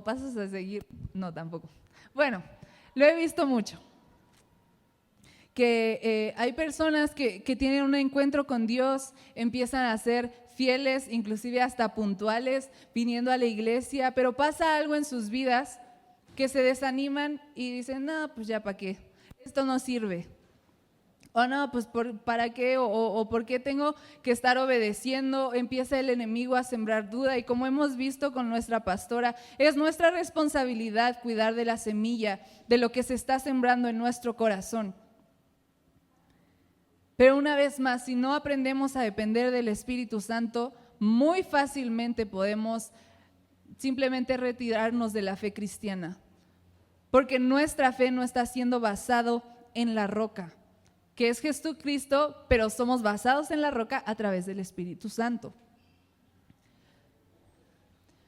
pasos a seguir, no tampoco. Bueno, lo he visto mucho, que hay personas que tienen un encuentro con Dios, empiezan a ser fieles, inclusive hasta puntuales, viniendo a la iglesia, pero pasa algo en sus vidas que se desaniman y dicen, no, pues ya para qué, esto no sirve. O no, pues ¿para qué? O ¿por qué tengo que estar obedeciendo? Empieza el enemigo a sembrar duda y como hemos visto con nuestra pastora, es nuestra responsabilidad cuidar de la semilla, de lo que se está sembrando en nuestro corazón. Pero una vez más, si no aprendemos a depender del Espíritu Santo, muy fácilmente podemos simplemente retirarnos de la fe cristiana. Porque nuestra fe no está siendo basado en la roca, que es Jesucristo, pero somos basados en la roca a través del Espíritu Santo.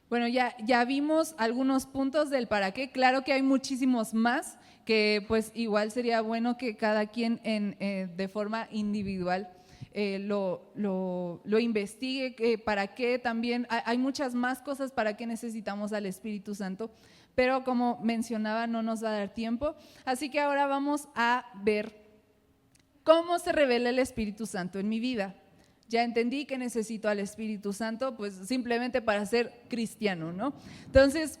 Bueno, ya vimos algunos puntos del para qué. Claro que hay muchísimos más que pues igual sería bueno que cada quien de forma individual lo investigue, para qué también. Hay muchas más cosas para qué necesitamos al Espíritu Santo, pero como mencionaba no nos va a dar tiempo. Así que ahora vamos a ver cómo se revela el Espíritu Santo en mi vida. Ya entendí que necesito al Espíritu Santo, pues simplemente para ser cristiano, ¿no? Entonces,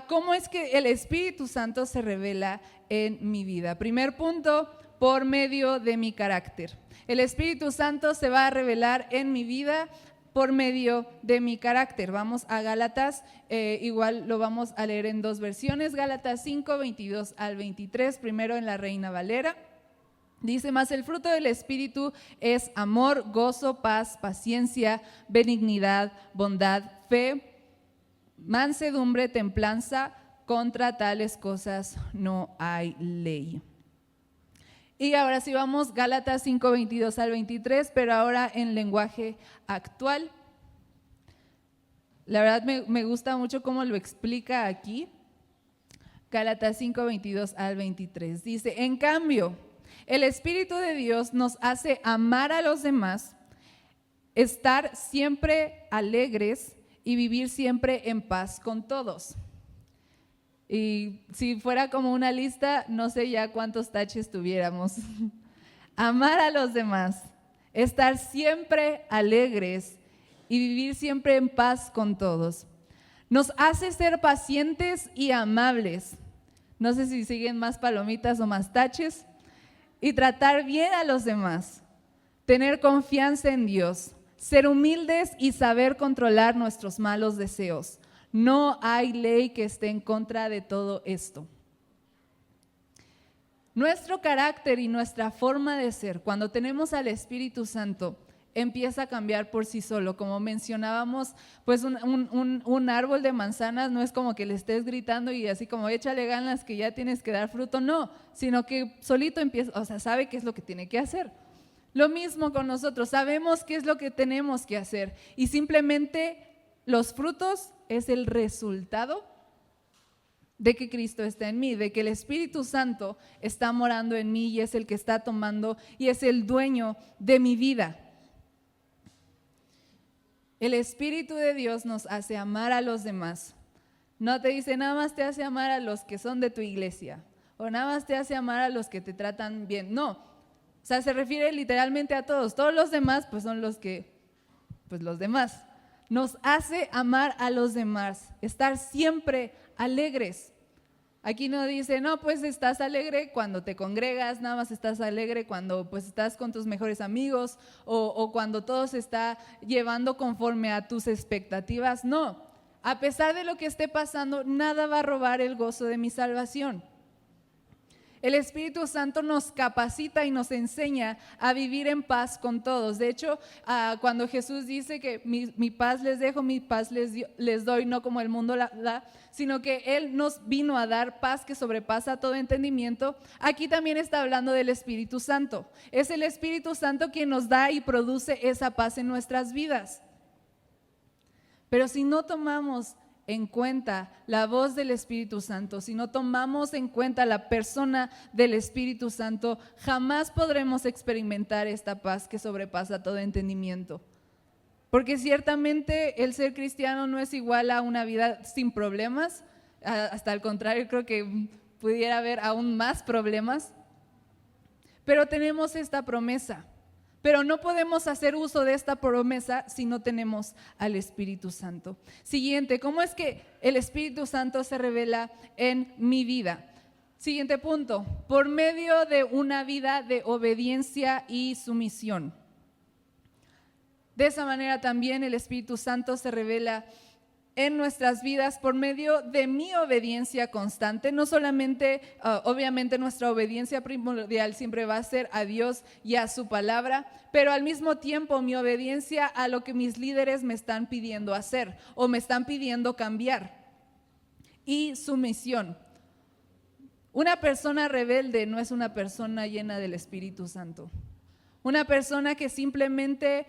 ¿cómo es que el Espíritu Santo se revela en mi vida? Primer punto, por medio de mi carácter. El Espíritu Santo se va a revelar en mi vida por medio de mi carácter. Vamos a Gálatas, igual lo vamos a leer en dos versiones, Gálatas 5, 22 al 23, primero en la Reina Valera. Dice, mas el fruto del Espíritu es amor, gozo, paz, paciencia, benignidad, bondad, fe, mansedumbre, templanza. Contra tales cosas no hay ley. Y ahora sí vamos, Gálatas 5, 22 al 23, pero ahora en lenguaje actual. La verdad me gusta mucho cómo lo explica aquí. Gálatas 5, 22 al 23. Dice, en cambio, el Espíritu de Dios nos hace amar a los demás, estar siempre alegres y vivir siempre en paz con todos. Y si fuera como una lista, no sé ya cuántos taches tuviéramos. Amar a los demás, estar siempre alegres y vivir siempre en paz con todos. Nos hace ser pacientes y amables. No sé si siguen más palomitas o más taches. Y tratar bien a los demás, tener confianza en Dios, ser humildes y saber controlar nuestros malos deseos. No hay ley que esté en contra de todo esto. Nuestro carácter y nuestra forma de ser, cuando tenemos al Espíritu Santo, empieza a cambiar por sí solo. Como mencionábamos, pues un árbol de manzanas no es como que le estés gritando y así como échale ganas que ya tienes que dar fruto, no, sino que solito empieza, o sea, sabe qué es lo que tiene que hacer. Lo mismo con nosotros, sabemos qué es lo que tenemos que hacer y simplemente Los frutos es el resultado de que Cristo está en mí, de que el Espíritu Santo está morando en mí y es el que está tomando y es el dueño de mi vida. El Espíritu de Dios nos hace amar a los demás. No te dice nada más te hace amar a los que son de tu iglesia o nada más te hace amar a los que te tratan bien. No, o sea, se refiere literalmente a todos. Todos los demás pues son los demás. Nos hace amar a los demás, estar siempre alegres. Aquí no dice, no, pues estás alegre cuando te congregas, nada más estás alegre cuando pues estás con tus mejores amigos o cuando todo se está llevando conforme a tus expectativas. No, a pesar de lo que esté pasando, nada va a robar el gozo de mi salvación. El Espíritu Santo nos capacita y nos enseña a vivir en paz con todos. De hecho, cuando Jesús dice que mi paz les dejo, mi paz les doy, no como el mundo la da, sino que Él nos vino a dar paz que sobrepasa todo entendimiento, aquí también está hablando del Espíritu Santo. Es el Espíritu Santo quien nos da y produce esa paz en nuestras vidas. Pero si no tomamos en cuenta la voz del Espíritu Santo, si no tomamos en cuenta la persona del Espíritu Santo, jamás podremos experimentar esta paz que sobrepasa todo entendimiento. Porque ciertamente el ser cristiano no es igual a una vida sin problemas, hasta al contrario, creo que pudiera haber aún más problemas, pero tenemos esta promesa. Pero no podemos hacer uso de esta promesa si no tenemos al Espíritu Santo. Siguiente, ¿cómo es que el Espíritu Santo se revela en mi vida? Siguiente punto, por medio de una vida de obediencia y sumisión. De esa manera también el Espíritu Santo se revela en nuestras vidas por medio de mi obediencia constante. No solamente, obviamente nuestra obediencia primordial siempre va a ser a Dios y a su palabra, pero al mismo tiempo mi obediencia a lo que mis líderes me están pidiendo hacer o me están pidiendo cambiar. Y sumisión. Una persona rebelde no es una persona llena del Espíritu Santo. Una persona que simplemente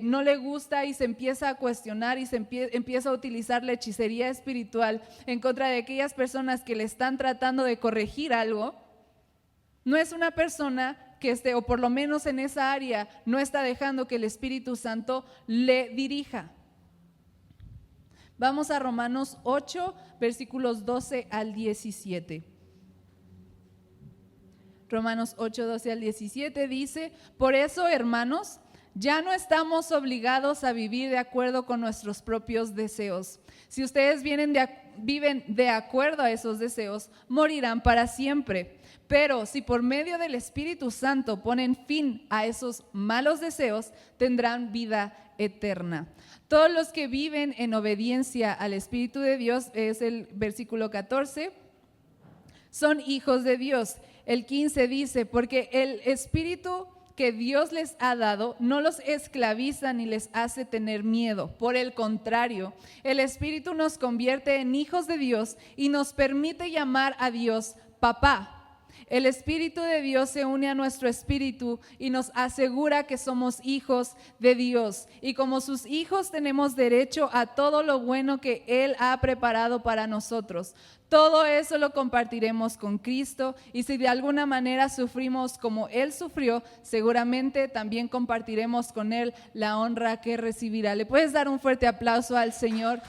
no le gusta y se empieza a cuestionar y se empieza a utilizar la hechicería espiritual en contra de aquellas personas que le están tratando de corregir algo, no es una persona que esté, o por lo menos en esa área, no está dejando que el Espíritu Santo le dirija. Vamos a Romanos 8, versículos 12 al 17. Romanos 8, 12 al 17 dice, por eso, hermanos, ya no estamos obligados a vivir de acuerdo con nuestros propios deseos. Si ustedes viven de acuerdo a esos deseos, morirán para siempre. Pero si por medio del Espíritu Santo ponen fin a esos malos deseos, tendrán vida eterna. Todos los que viven en obediencia al Espíritu de Dios, es el versículo 14, son hijos de Dios. El 15 dice, porque el Espíritu que Dios les ha dado no los esclaviza ni les hace tener miedo. Por el contrario, el Espíritu nos convierte en hijos de Dios y nos permite llamar a Dios papá. El Espíritu de Dios se une a nuestro espíritu y nos asegura que somos hijos de Dios. Y como sus hijos tenemos derecho a todo lo bueno que Él ha preparado para nosotros. Todo eso lo compartiremos con Cristo y si de alguna manera sufrimos como Él sufrió, seguramente también compartiremos con Él la honra que recibirá. ¿Le puedes dar un fuerte aplauso al Señor?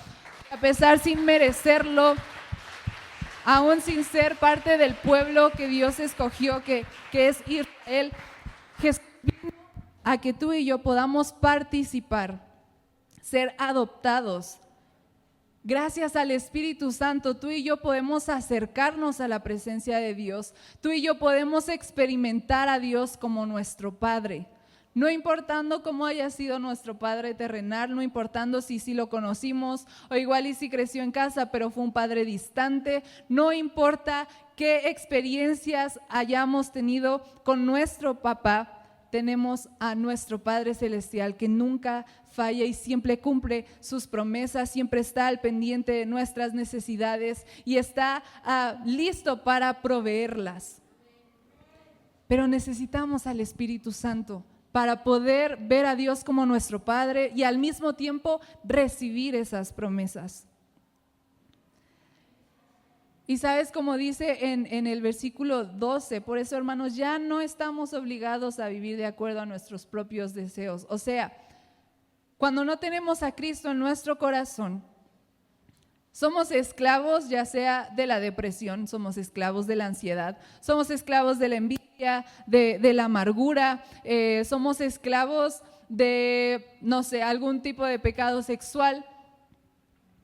A pesar sin merecerlo, aún sin ser parte del pueblo que Dios escogió, que es Israel, Jesús vino a que tú y yo podamos participar, ser adoptados. Gracias al Espíritu Santo, tú y yo podemos acercarnos a la presencia de Dios. Tú y yo podemos experimentar a Dios como nuestro Padre. No importando cómo haya sido nuestro Padre terrenal, no importando si lo conocimos o igual y si creció en casa, pero fue un Padre distante. No importa qué experiencias hayamos tenido con nuestro papá, tenemos a nuestro Padre Celestial que nunca falla y siempre cumple sus promesas, siempre está al pendiente de nuestras necesidades y está listo para proveerlas. Pero necesitamos al Espíritu Santo para poder ver a Dios como nuestro Padre y al mismo tiempo recibir esas promesas. Y sabes, como dice en el versículo 12, por eso, hermanos, ya no estamos obligados a vivir de acuerdo a nuestros propios deseos. O sea, cuando no tenemos a Cristo en nuestro corazón, somos esclavos ya sea de la depresión, somos esclavos de la ansiedad, somos esclavos de la envidia, de la amargura, somos esclavos de, no sé, algún tipo de pecado sexual.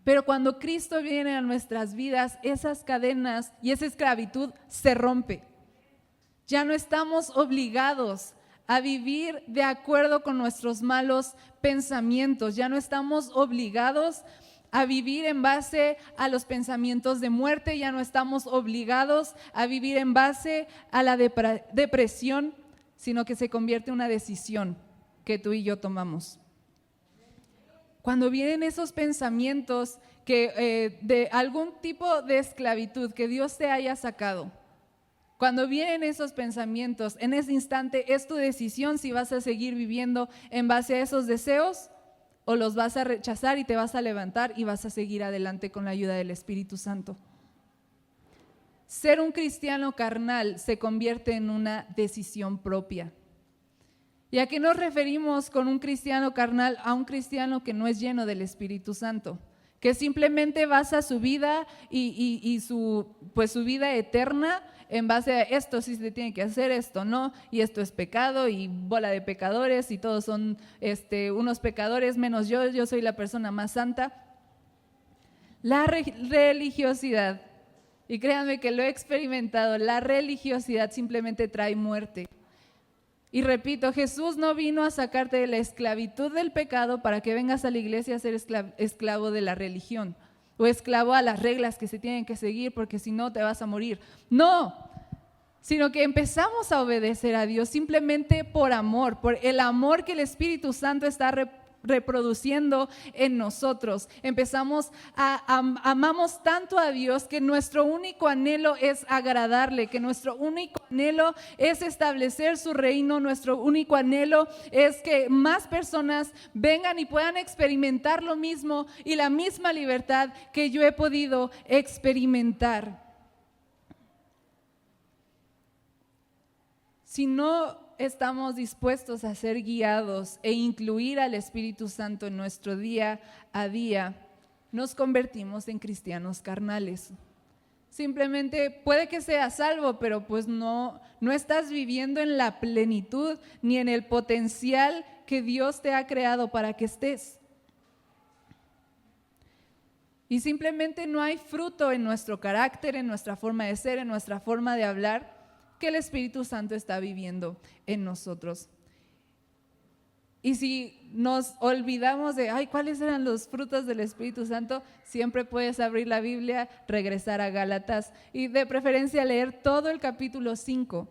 Pero cuando Cristo viene a nuestras vidas, esas cadenas y esa esclavitud se rompe. Ya no estamos obligados a vivir de acuerdo con nuestros malos pensamientos. Ya no estamos obligados a vivir en base a los pensamientos de muerte. Ya no estamos obligados a vivir en base a la depresión, sino que se convierte en una decisión que tú y yo tomamos. Cuando vienen esos pensamientos de algún tipo de esclavitud que Dios te haya sacado, cuando vienen esos pensamientos, en ese instante es tu decisión si vas a seguir viviendo en base a esos deseos o los vas a rechazar y te vas a levantar y vas a seguir adelante con la ayuda del Espíritu Santo. Ser un cristiano carnal se convierte en una decisión propia. ¿Y a qué nos referimos con un cristiano carnal? A un cristiano que no es lleno del Espíritu Santo, que simplemente basa su vida y su vida eterna en base a esto sí se tiene que hacer, esto no, y esto es pecado y bola de pecadores y todos son unos pecadores menos yo soy la persona más santa. La religiosidad, y créanme que lo he experimentado, la religiosidad simplemente trae muerte. Y repito, Jesús no vino a sacarte de la esclavitud del pecado para que vengas a la iglesia a ser esclavo de la religión o esclavo a las reglas que se tienen que seguir porque si no te vas a morir. No, sino que empezamos a obedecer a Dios simplemente por amor, por el amor que el Espíritu Santo está reproduciendo en nosotros. Amamos tanto a Dios que nuestro único anhelo es agradarle, que nuestro único anhelo es establecer su reino, nuestro único anhelo es que más personas vengan y puedan experimentar lo mismo y la misma libertad que yo he podido experimentar. Si no estamos dispuestos a ser guiados e incluir al Espíritu Santo en nuestro día a día, nos convertimos en cristianos carnales. Simplemente puede que seas salvo, pero pues no estás viviendo en la plenitud ni en el potencial que Dios te ha creado para que estés. Y simplemente no hay fruto en nuestro carácter, en nuestra forma de ser, en nuestra forma de hablar, que el Espíritu Santo está viviendo en nosotros. Y si nos olvidamos de, ¿cuáles eran los frutos del Espíritu Santo? Siempre puedes abrir la Biblia, regresar a Gálatas y de preferencia leer todo el capítulo 5.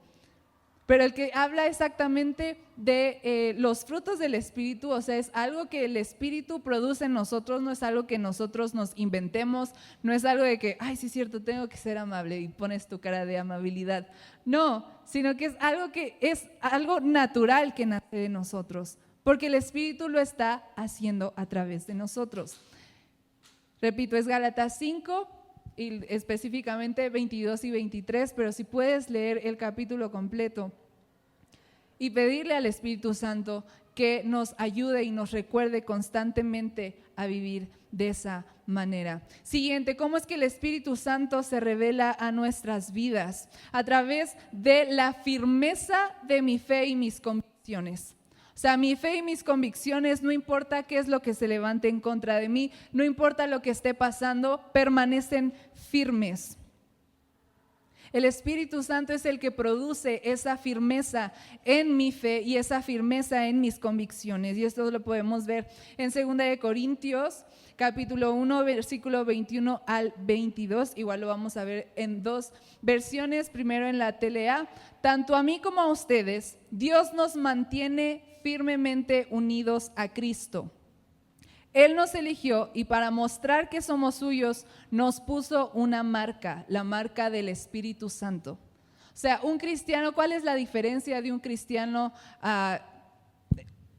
Pero el que habla exactamente de los frutos del Espíritu, o sea, es algo que el Espíritu produce en nosotros, no es algo que nosotros nos inventemos, no es algo de que, sí es cierto, tengo que ser amable y pones tu cara de amabilidad. No, sino que es algo natural que nace de nosotros, porque el Espíritu lo está haciendo a través de nosotros. Repito, es Gálatas 5 y específicamente 22 y 23, pero si puedes leer el capítulo completo y pedirle al Espíritu Santo que nos ayude y nos recuerde constantemente a vivir de esa manera. Siguiente, ¿cómo es que el Espíritu Santo se revela a nuestras vidas? A través de la firmeza de mi fe y mis convicciones. O sea, mi fe y mis convicciones, no importa qué es lo que se levante en contra de mí, no importa lo que esté pasando, permanecen firmes. El Espíritu Santo es el que produce esa firmeza en mi fe y esa firmeza en mis convicciones. Y esto lo podemos ver en 2 Corintios, capítulo 1, versículo 21 al 22. Igual lo vamos a ver en dos versiones. Primero en la TLA. Tanto a mí como a ustedes, Dios nos mantiene firmemente unidos a Cristo. Él nos eligió y para mostrar que somos suyos nos puso una marca, la marca del Espíritu Santo. O sea, un cristiano, ¿cuál es la diferencia de un cristiano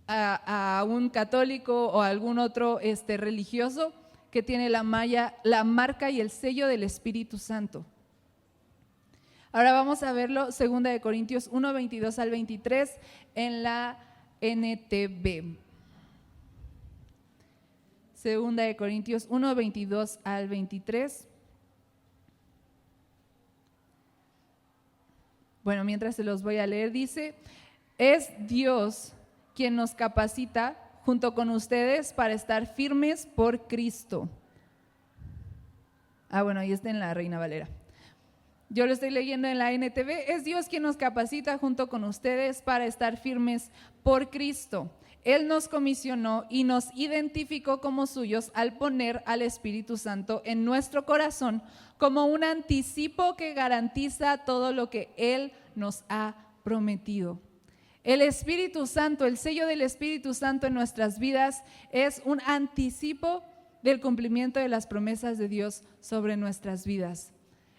a un católico o a algún otro religioso que tiene la marca y el sello del Espíritu Santo. Ahora vamos a verlo, 2 Corintios 1, 22 al 23 en la NTV. 2 Corintios 1, 22 al 23. Bueno, mientras se los voy a leer, dice: es Dios quien nos capacita junto con ustedes para estar firmes por Cristo. Bueno, ahí está en la Reina Valera. Yo lo estoy leyendo en la NTV. Es Dios quien nos capacita junto con ustedes para estar firmes por Cristo. Él nos comisionó y nos identificó como suyos al poner al Espíritu Santo en nuestro corazón como un anticipo que garantiza todo lo que Él nos ha prometido. El Espíritu Santo, el sello del Espíritu Santo en nuestras vidas es un anticipo del cumplimiento de las promesas de Dios sobre nuestras vidas.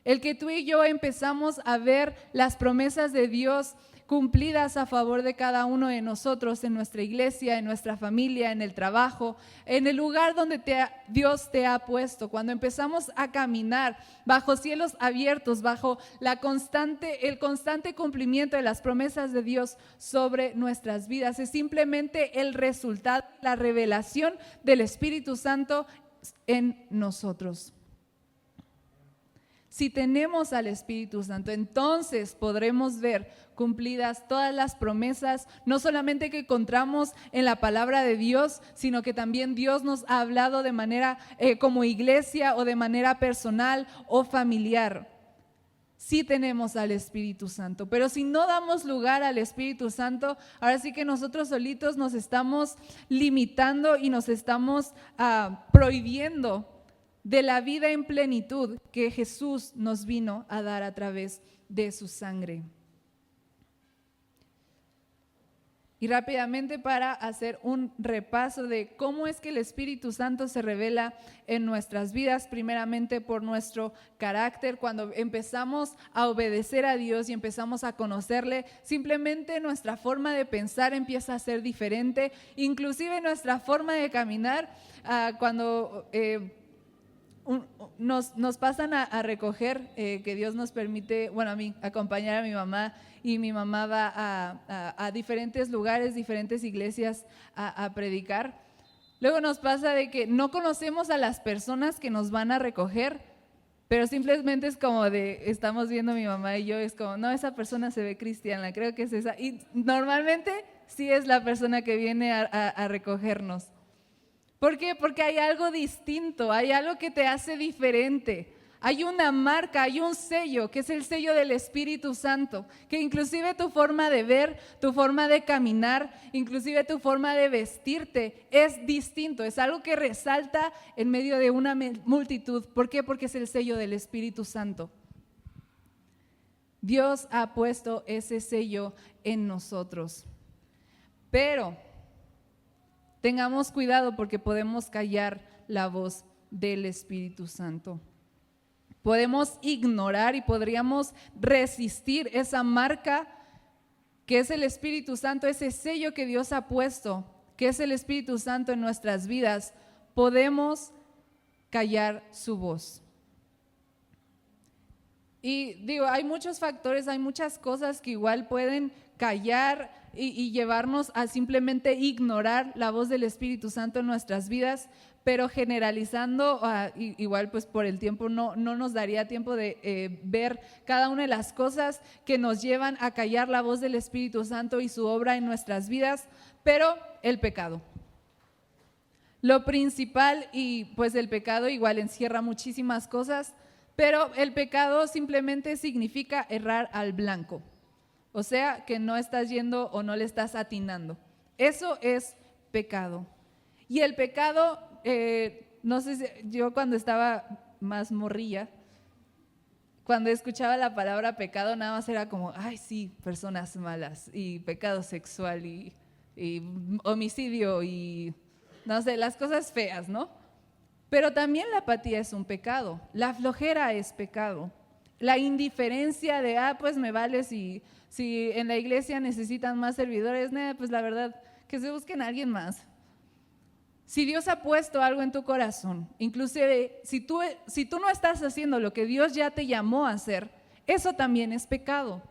El que tú y yo empezamos a ver las promesas de Dios cumplidas a favor de cada uno de nosotros, en nuestra iglesia, en nuestra familia, en el trabajo, en el lugar donde Dios te ha puesto. Cuando empezamos a caminar bajo cielos abiertos, bajo el constante cumplimiento de las promesas de Dios sobre nuestras vidas, es simplemente el resultado, la revelación del Espíritu Santo en nosotros. Si tenemos al Espíritu Santo, entonces podremos ver cumplidas todas las promesas, no solamente que encontramos en la palabra de Dios, sino que también Dios nos ha hablado de manera como iglesia o de manera personal o familiar. Sí tenemos al Espíritu Santo, pero si no damos lugar al Espíritu Santo, ahora sí que nosotros solitos nos estamos limitando y nos estamos prohibiendo de la vida en plenitud que Jesús nos vino a dar a través de su sangre. Y rápidamente, para hacer un repaso de cómo es que el Espíritu Santo se revela en nuestras vidas, primeramente por nuestro carácter. Cuando empezamos a obedecer a Dios y empezamos a conocerle, simplemente nuestra forma de pensar empieza a ser diferente, inclusive nuestra forma de caminar. Cuando nos pasan a recoger, que Dios nos permite, a mí, acompañar a mi mamá, y mi mamá va a diferentes lugares, diferentes iglesias a predicar. Luego nos pasa de que no conocemos a las personas que nos van a recoger, pero simplemente es como estamos viendo mi mamá y yo, es como, no, esa persona se ve cristiana, creo que es esa, y normalmente sí es la persona que viene a recogernos. ¿Por qué? Porque hay algo distinto, hay algo que te hace diferente. Hay una marca, hay un sello, que es el sello del Espíritu Santo, que inclusive tu forma de ver, tu forma de caminar, inclusive tu forma de vestirte es distinto, es algo que resalta en medio de una multitud. ¿Por qué? Porque es el sello del Espíritu Santo. Dios ha puesto ese sello en nosotros. Pero tengamos cuidado porque podemos callar la voz del Espíritu Santo. Podemos ignorar y podríamos resistir esa marca que es el Espíritu Santo, ese sello que Dios ha puesto, que es el Espíritu Santo en nuestras vidas. Podemos callar su voz. Y digo, hay muchos factores, hay muchas cosas que igual pueden callar y llevarnos a simplemente ignorar la voz del Espíritu Santo en nuestras vidas, pero generalizando, igual pues por el tiempo no nos daría tiempo de ver cada una de las cosas que nos llevan a callar la voz del Espíritu Santo y su obra en nuestras vidas, pero el pecado. Lo principal, y pues el pecado igual encierra muchísimas cosas, pero el pecado simplemente significa errar al blanco. O sea, que no estás yendo o no le estás atinando. Eso es pecado. Y el pecado, no sé si yo cuando estaba más morrilla, cuando escuchaba la palabra pecado, nada más era como, ay sí, personas malas y pecado sexual y homicidio y no sé, las cosas feas, ¿no? Pero también la apatía es un pecado, la flojera es pecado, la indiferencia de, pues me vale si en la iglesia necesitan más servidores, pues la verdad que se busquen a alguien más. Si Dios ha puesto algo en tu corazón, inclusive si tú no estás haciendo lo que Dios ya te llamó a hacer, eso también es pecado.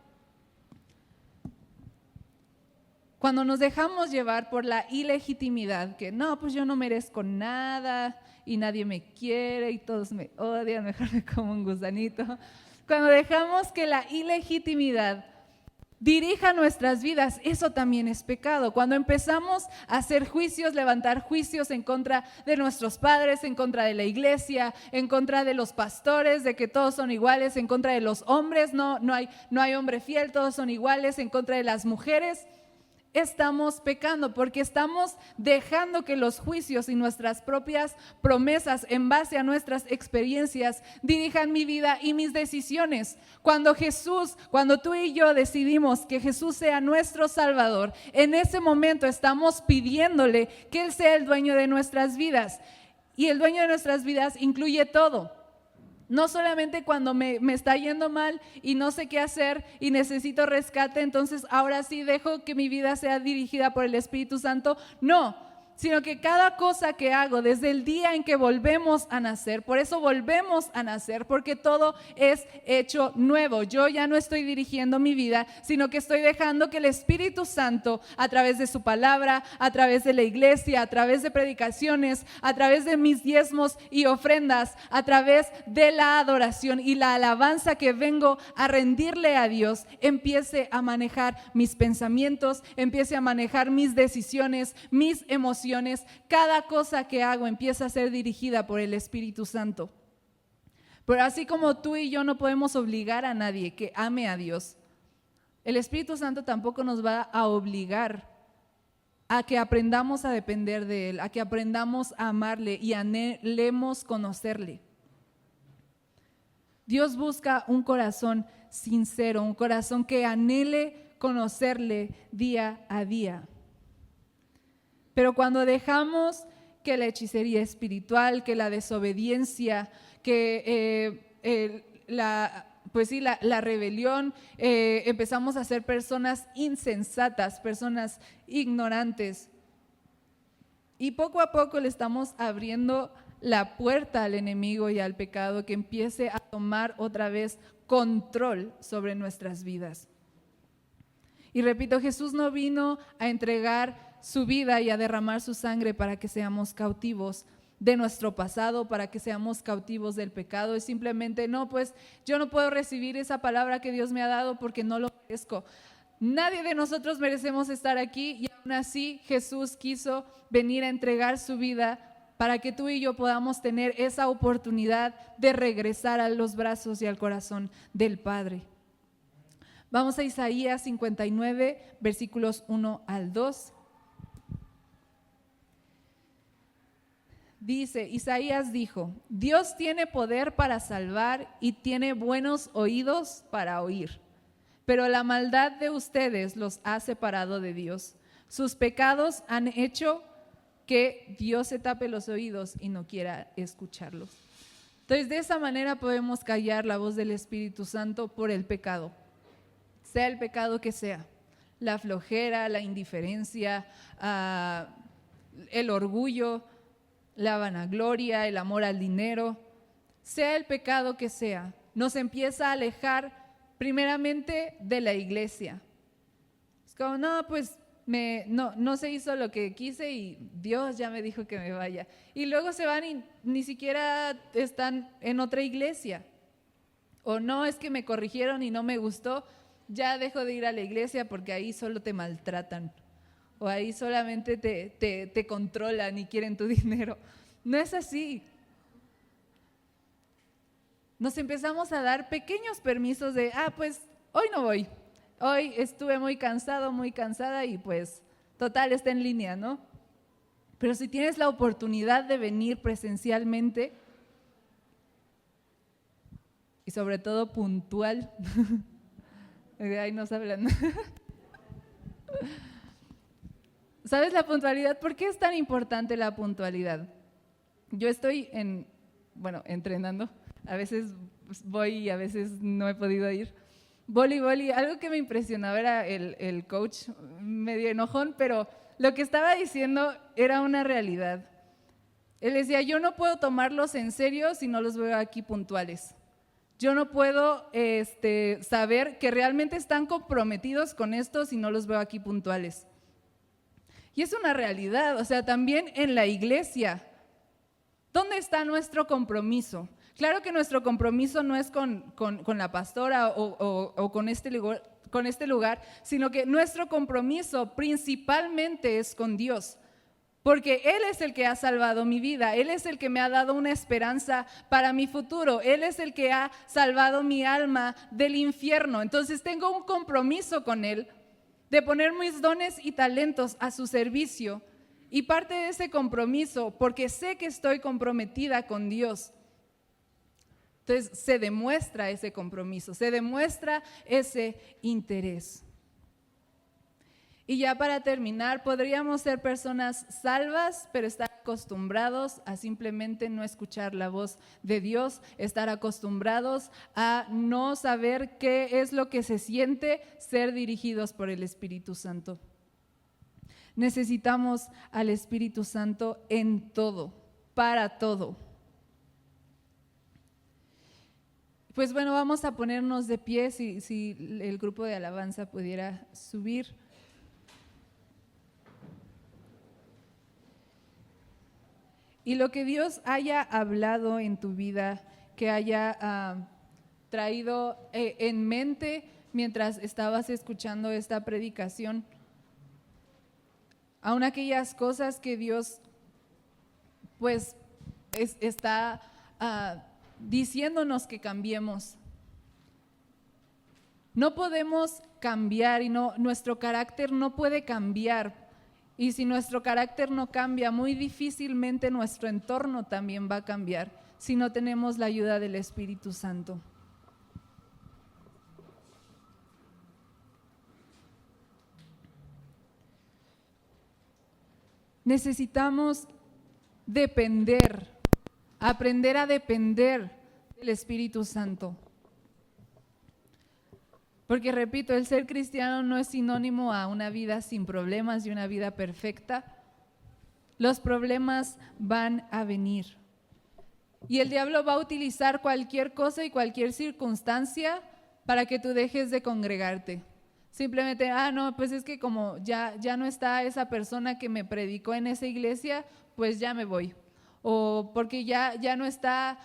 Cuando nos dejamos llevar por la ilegitimidad, que no, pues yo no merezco nada y nadie me quiere y todos me odian, mejor me como un gusanito. Cuando dejamos que la ilegitimidad dirija nuestras vidas, eso también es pecado. Cuando empezamos a hacer juicios, levantar juicios en contra de nuestros padres, en contra de la iglesia, en contra de los pastores, de que todos son iguales, en contra de los hombres, no hay hombre fiel, todos son iguales, en contra de las mujeres, estamos pecando porque estamos dejando que los juicios y nuestras propias promesas en base a nuestras experiencias dirijan mi vida y mis decisiones. Cuando tú y yo decidimos que Jesús sea nuestro Salvador, en ese momento estamos pidiéndole que Él sea el dueño de nuestras vidas. Y el dueño de nuestras vidas incluye todo. No solamente cuando me está yendo mal y no sé qué hacer y necesito rescate, entonces ahora sí dejo que mi vida sea dirigida por el Espíritu Santo. No, sino que cada cosa que hago desde el día en que volvemos a nacer, por eso volvemos a nacer, porque todo es hecho nuevo. Yo ya no estoy dirigiendo mi vida, sino que estoy dejando que el Espíritu Santo, a través de su palabra, a través de la iglesia, a través de predicaciones, a través de mis diezmos y ofrendas, a través de la adoración y la alabanza que vengo a rendirle a Dios, empiece a manejar mis pensamientos, empiece a manejar mis decisiones, mis emociones. Cada cosa que hago empieza a ser dirigida por el Espíritu Santo. Pero así como tú y yo no podemos obligar a nadie que ame a Dios, el Espíritu Santo tampoco nos va a obligar a que aprendamos a depender de Él, a que aprendamos a amarle y anhelemos conocerle. Dios busca un corazón sincero, un corazón que anhele conocerle día a día. Pero cuando dejamos que la hechicería espiritual, que la desobediencia, que la rebelión, empezamos a ser personas insensatas, personas ignorantes. Y poco a poco le estamos abriendo la puerta al enemigo y al pecado que empiece a tomar otra vez control sobre nuestras vidas. Y repito, Jesús no vino a entregar su vida y a derramar su sangre para que seamos cautivos de nuestro pasado, para que seamos cautivos del pecado. Es simplemente, no, pues yo no puedo recibir esa palabra que Dios me ha dado porque no lo merezco. Nadie de nosotros merecemos estar aquí y aún así Jesús quiso venir a entregar su vida para que tú y yo podamos tener esa oportunidad de regresar a los brazos y al corazón del Padre. Vamos a Isaías 59, versículos 1 al 2. Dice, Isaías dijo, Dios tiene poder para salvar y tiene buenos oídos para oír, pero la maldad de ustedes los ha separado de Dios. Sus pecados han hecho que Dios se tape los oídos y no quiera escucharlos. Entonces, de esa manera podemos callar la voz del Espíritu Santo por el pecado, sea el pecado que sea, la flojera, la indiferencia, el orgullo, la vanagloria, el amor al dinero, sea el pecado que sea, nos empieza a alejar primeramente de la iglesia. Es como, no, pues no se hizo lo que quise y Dios ya me dijo que me vaya. Y luego se van y ni siquiera están en otra iglesia. O no, es que me corrigieron y no me gustó, ya dejo de ir a la iglesia porque ahí solo te maltratan. O ahí solamente te controlan y quieren tu dinero. No es así. Nos empezamos a dar pequeños permisos de, pues hoy no voy. Hoy estuve muy cansado, muy cansada y pues total está en línea, ¿no? Pero si tienes la oportunidad de venir presencialmente y sobre todo puntual, ahí nos hablan. ¿Sabes la puntualidad? ¿Por qué es tan importante la puntualidad? Yo estoy entrenando. A veces voy y a veces no he podido ir. Voleibol, algo que me impresionaba era el coach, medio enojón, pero lo que estaba diciendo era una realidad. Él decía, yo no puedo tomarlos en serio si no los veo aquí puntuales. Yo no puedo saber que realmente están comprometidos con esto si no los veo aquí puntuales. Y es una realidad, o sea, también en la iglesia. ¿Dónde está nuestro compromiso? Claro que nuestro compromiso no es con la pastora o con este lugar, sino que nuestro compromiso principalmente es con Dios. Porque Él es el que ha salvado mi vida, Él es el que me ha dado una esperanza para mi futuro, Él es el que ha salvado mi alma del infierno. Entonces tengo un compromiso con Él de poner mis dones y talentos a su servicio. Y parte de ese compromiso, porque sé que estoy comprometida con Dios, entonces se demuestra ese compromiso, se demuestra ese interés. Y ya para terminar, podríamos ser personas salvas, pero estar acostumbrados a simplemente no escuchar la voz de Dios, estar acostumbrados a no saber qué es lo que se siente ser dirigidos por el Espíritu Santo. Necesitamos al Espíritu Santo en todo, para todo. Pues bueno, vamos a ponernos de pie, si el grupo de alabanza pudiera subir. Y lo que Dios haya hablado en tu vida, que haya traído en mente mientras estabas escuchando esta predicación, aun aquellas cosas que Dios pues está diciéndonos que cambiemos. No podemos cambiar y nuestro carácter no puede cambiar. Y si nuestro carácter no cambia, muy difícilmente nuestro entorno también va a cambiar si no tenemos la ayuda del Espíritu Santo. Necesitamos aprender a depender del Espíritu Santo. Porque repito, el ser cristiano no es sinónimo a una vida sin problemas y una vida perfecta. Los problemas van a venir. Y el diablo va a utilizar cualquier cosa y cualquier circunstancia para que tú dejes de congregarte. Simplemente, no, pues es que como ya no está esa persona que me predicó en esa iglesia, pues ya me voy. O porque ya no está,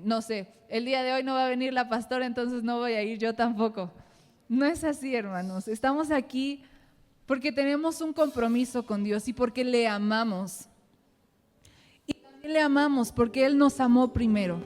no sé, el día de hoy no va a venir la pastora, entonces no voy a ir yo tampoco. No es así, hermanos. Estamos aquí porque tenemos un compromiso con Dios y porque le amamos. Y también le amamos porque Él nos amó primero.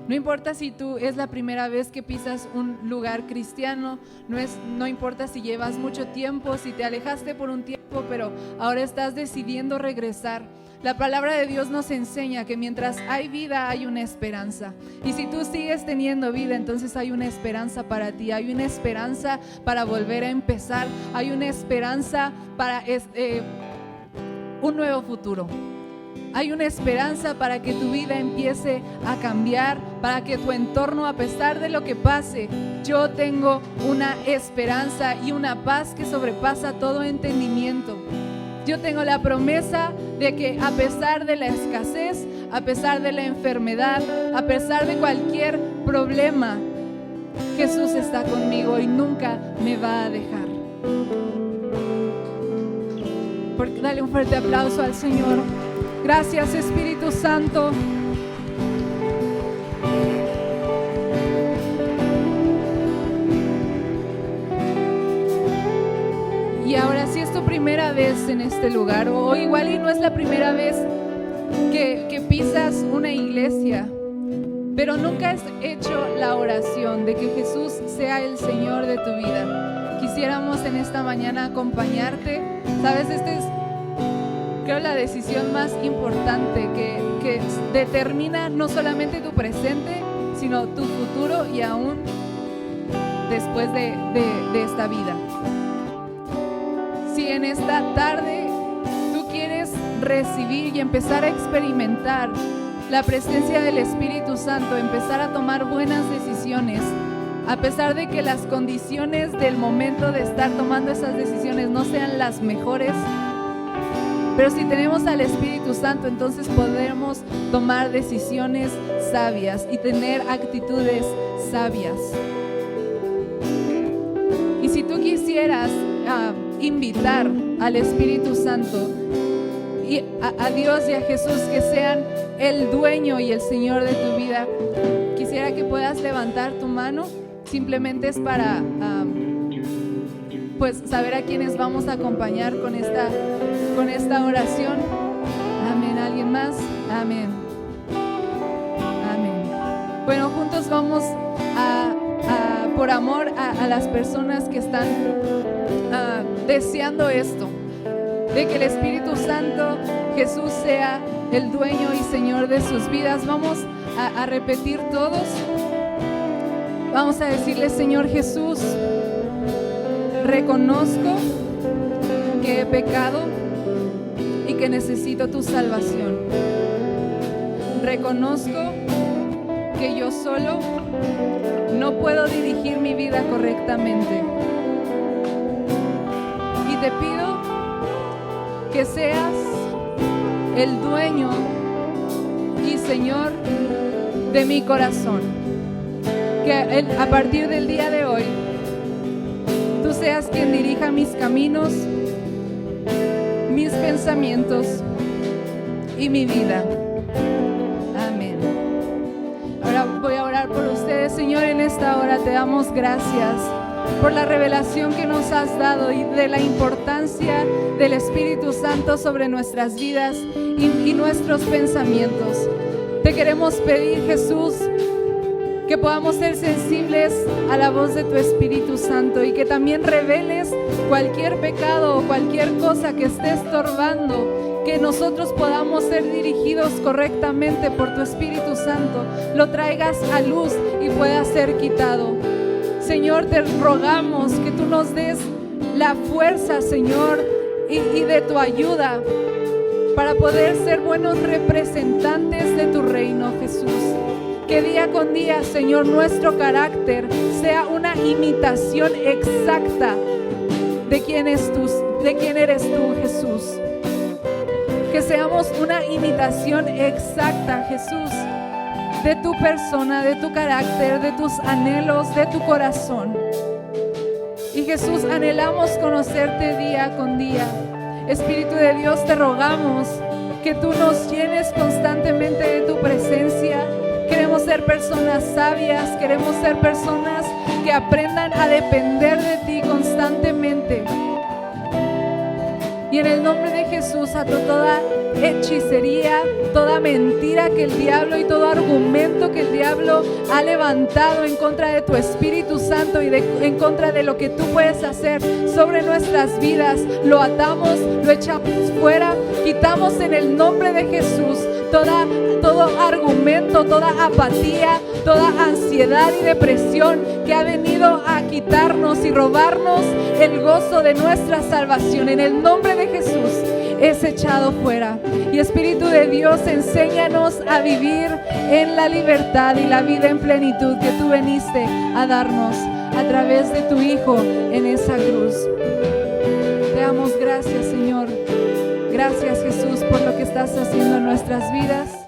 No importa si tú es la primera vez que pisas un lugar cristiano, no importa si llevas mucho tiempo, si te alejaste por un tiempo, pero ahora estás decidiendo regresar. La palabra de Dios nos enseña que mientras hay vida hay una esperanza. Y si tú sigues teniendo vida, entonces hay una esperanza para ti, hay una esperanza para volver a empezar, hay una esperanza para un nuevo futuro. Hay una esperanza para que tu vida empiece a cambiar, para que tu entorno, a pesar de lo que pase, yo tengo una esperanza y una paz que sobrepasa todo entendimiento. Yo tengo la promesa de que a pesar de la escasez, a pesar de la enfermedad, a pesar de cualquier problema, Jesús está conmigo y nunca me va a dejar. Dale un fuerte aplauso al Señor. Gracias, Espíritu Santo. Y ahora, si es tu primera vez en este lugar, o igual y no es la primera vez que pisas una iglesia, pero nunca has hecho la oración de que Jesús sea el Señor de tu vida, quisiéramos en esta mañana acompañarte. Sabes, creo la decisión más importante que determina no solamente tu presente, sino tu futuro y aún después de esta vida. Si en esta tarde tú quieres recibir y empezar a experimentar la presencia del Espíritu Santo, empezar a tomar buenas decisiones, A pesar de que las condiciones del momento de estar tomando esas decisiones no sean las mejores, pero si tenemos al Espíritu Santo, entonces podremos tomar decisiones sabias y tener actitudes sabias. Y si tú quisieras invitar al Espíritu Santo y a Dios y a Jesús que sean el dueño y el Señor de tu vida, quisiera que puedas levantar tu mano. Simplemente es para pues saber a quiénes vamos a acompañar con esta oración. Amén. ¿Alguien más? Amén. Amén. Bueno, juntos vamos por amor a las personas que están deseando esto, de que el Espíritu Santo, Jesús, sea el dueño y Señor de sus vidas. Vamos a repetir todos. Vamos a decirle: Señor Jesús, reconozco que he pecado y que necesito tu salvación. Reconozco que yo solo no puedo dirigir mi vida correctamente. Y te pido que seas el dueño y Señor de mi corazón. Que a partir del día de hoy tú seas quien dirija mis caminos, mis pensamientos y mi vida. Amén. Ahora voy a orar por ustedes. Señor, en esta hora te damos gracias por la revelación que nos has dado y de la importancia del Espíritu Santo sobre nuestras vidas y nuestros pensamientos. Te queremos pedir, Jesús, que podamos ser sensibles a la voz de tu Espíritu Santo y que también reveles cualquier pecado o cualquier cosa que esté estorbando, que nosotros podamos ser dirigidos correctamente por tu Espíritu Santo, lo traigas a luz y pueda ser quitado. Señor, te rogamos que tú nos des la fuerza, Señor, y de tu ayuda para poder ser buenos representantes de tu reino, Jesús. Que día con día, Señor, nuestro carácter sea una imitación exacta de quién eres tú, Jesús. Que seamos una imitación exacta, Jesús, de tu persona, de tu carácter, de tus anhelos, de tu corazón. Y Jesús, anhelamos conocerte día con día. Espíritu de Dios, te rogamos que tú nos llenes constantemente de tu presencia. Queremos ser personas sabias, queremos ser personas que aprendan a depender de ti constantemente. Y en el nombre de Jesús, ato toda hechicería, toda mentira que el diablo y todo argumento que el diablo ha levantado en contra de tu Espíritu Santo y en contra de lo que tú puedes hacer sobre nuestras vidas, lo atamos, lo echamos fuera, quitamos en el nombre de Jesús todo argumento, toda apatía, toda ansiedad y depresión que ha venido a quitarnos y robarnos el gozo de nuestra salvación. En el nombre de Jesús es echado fuera. Y Espíritu de Dios, enséñanos a vivir en la libertad y la vida en plenitud que tú viniste a darnos a través de tu Hijo en esa cruz. Te damos gracias, Señor. Gracias, Jesús, por lo que estás haciendo en nuestras vidas.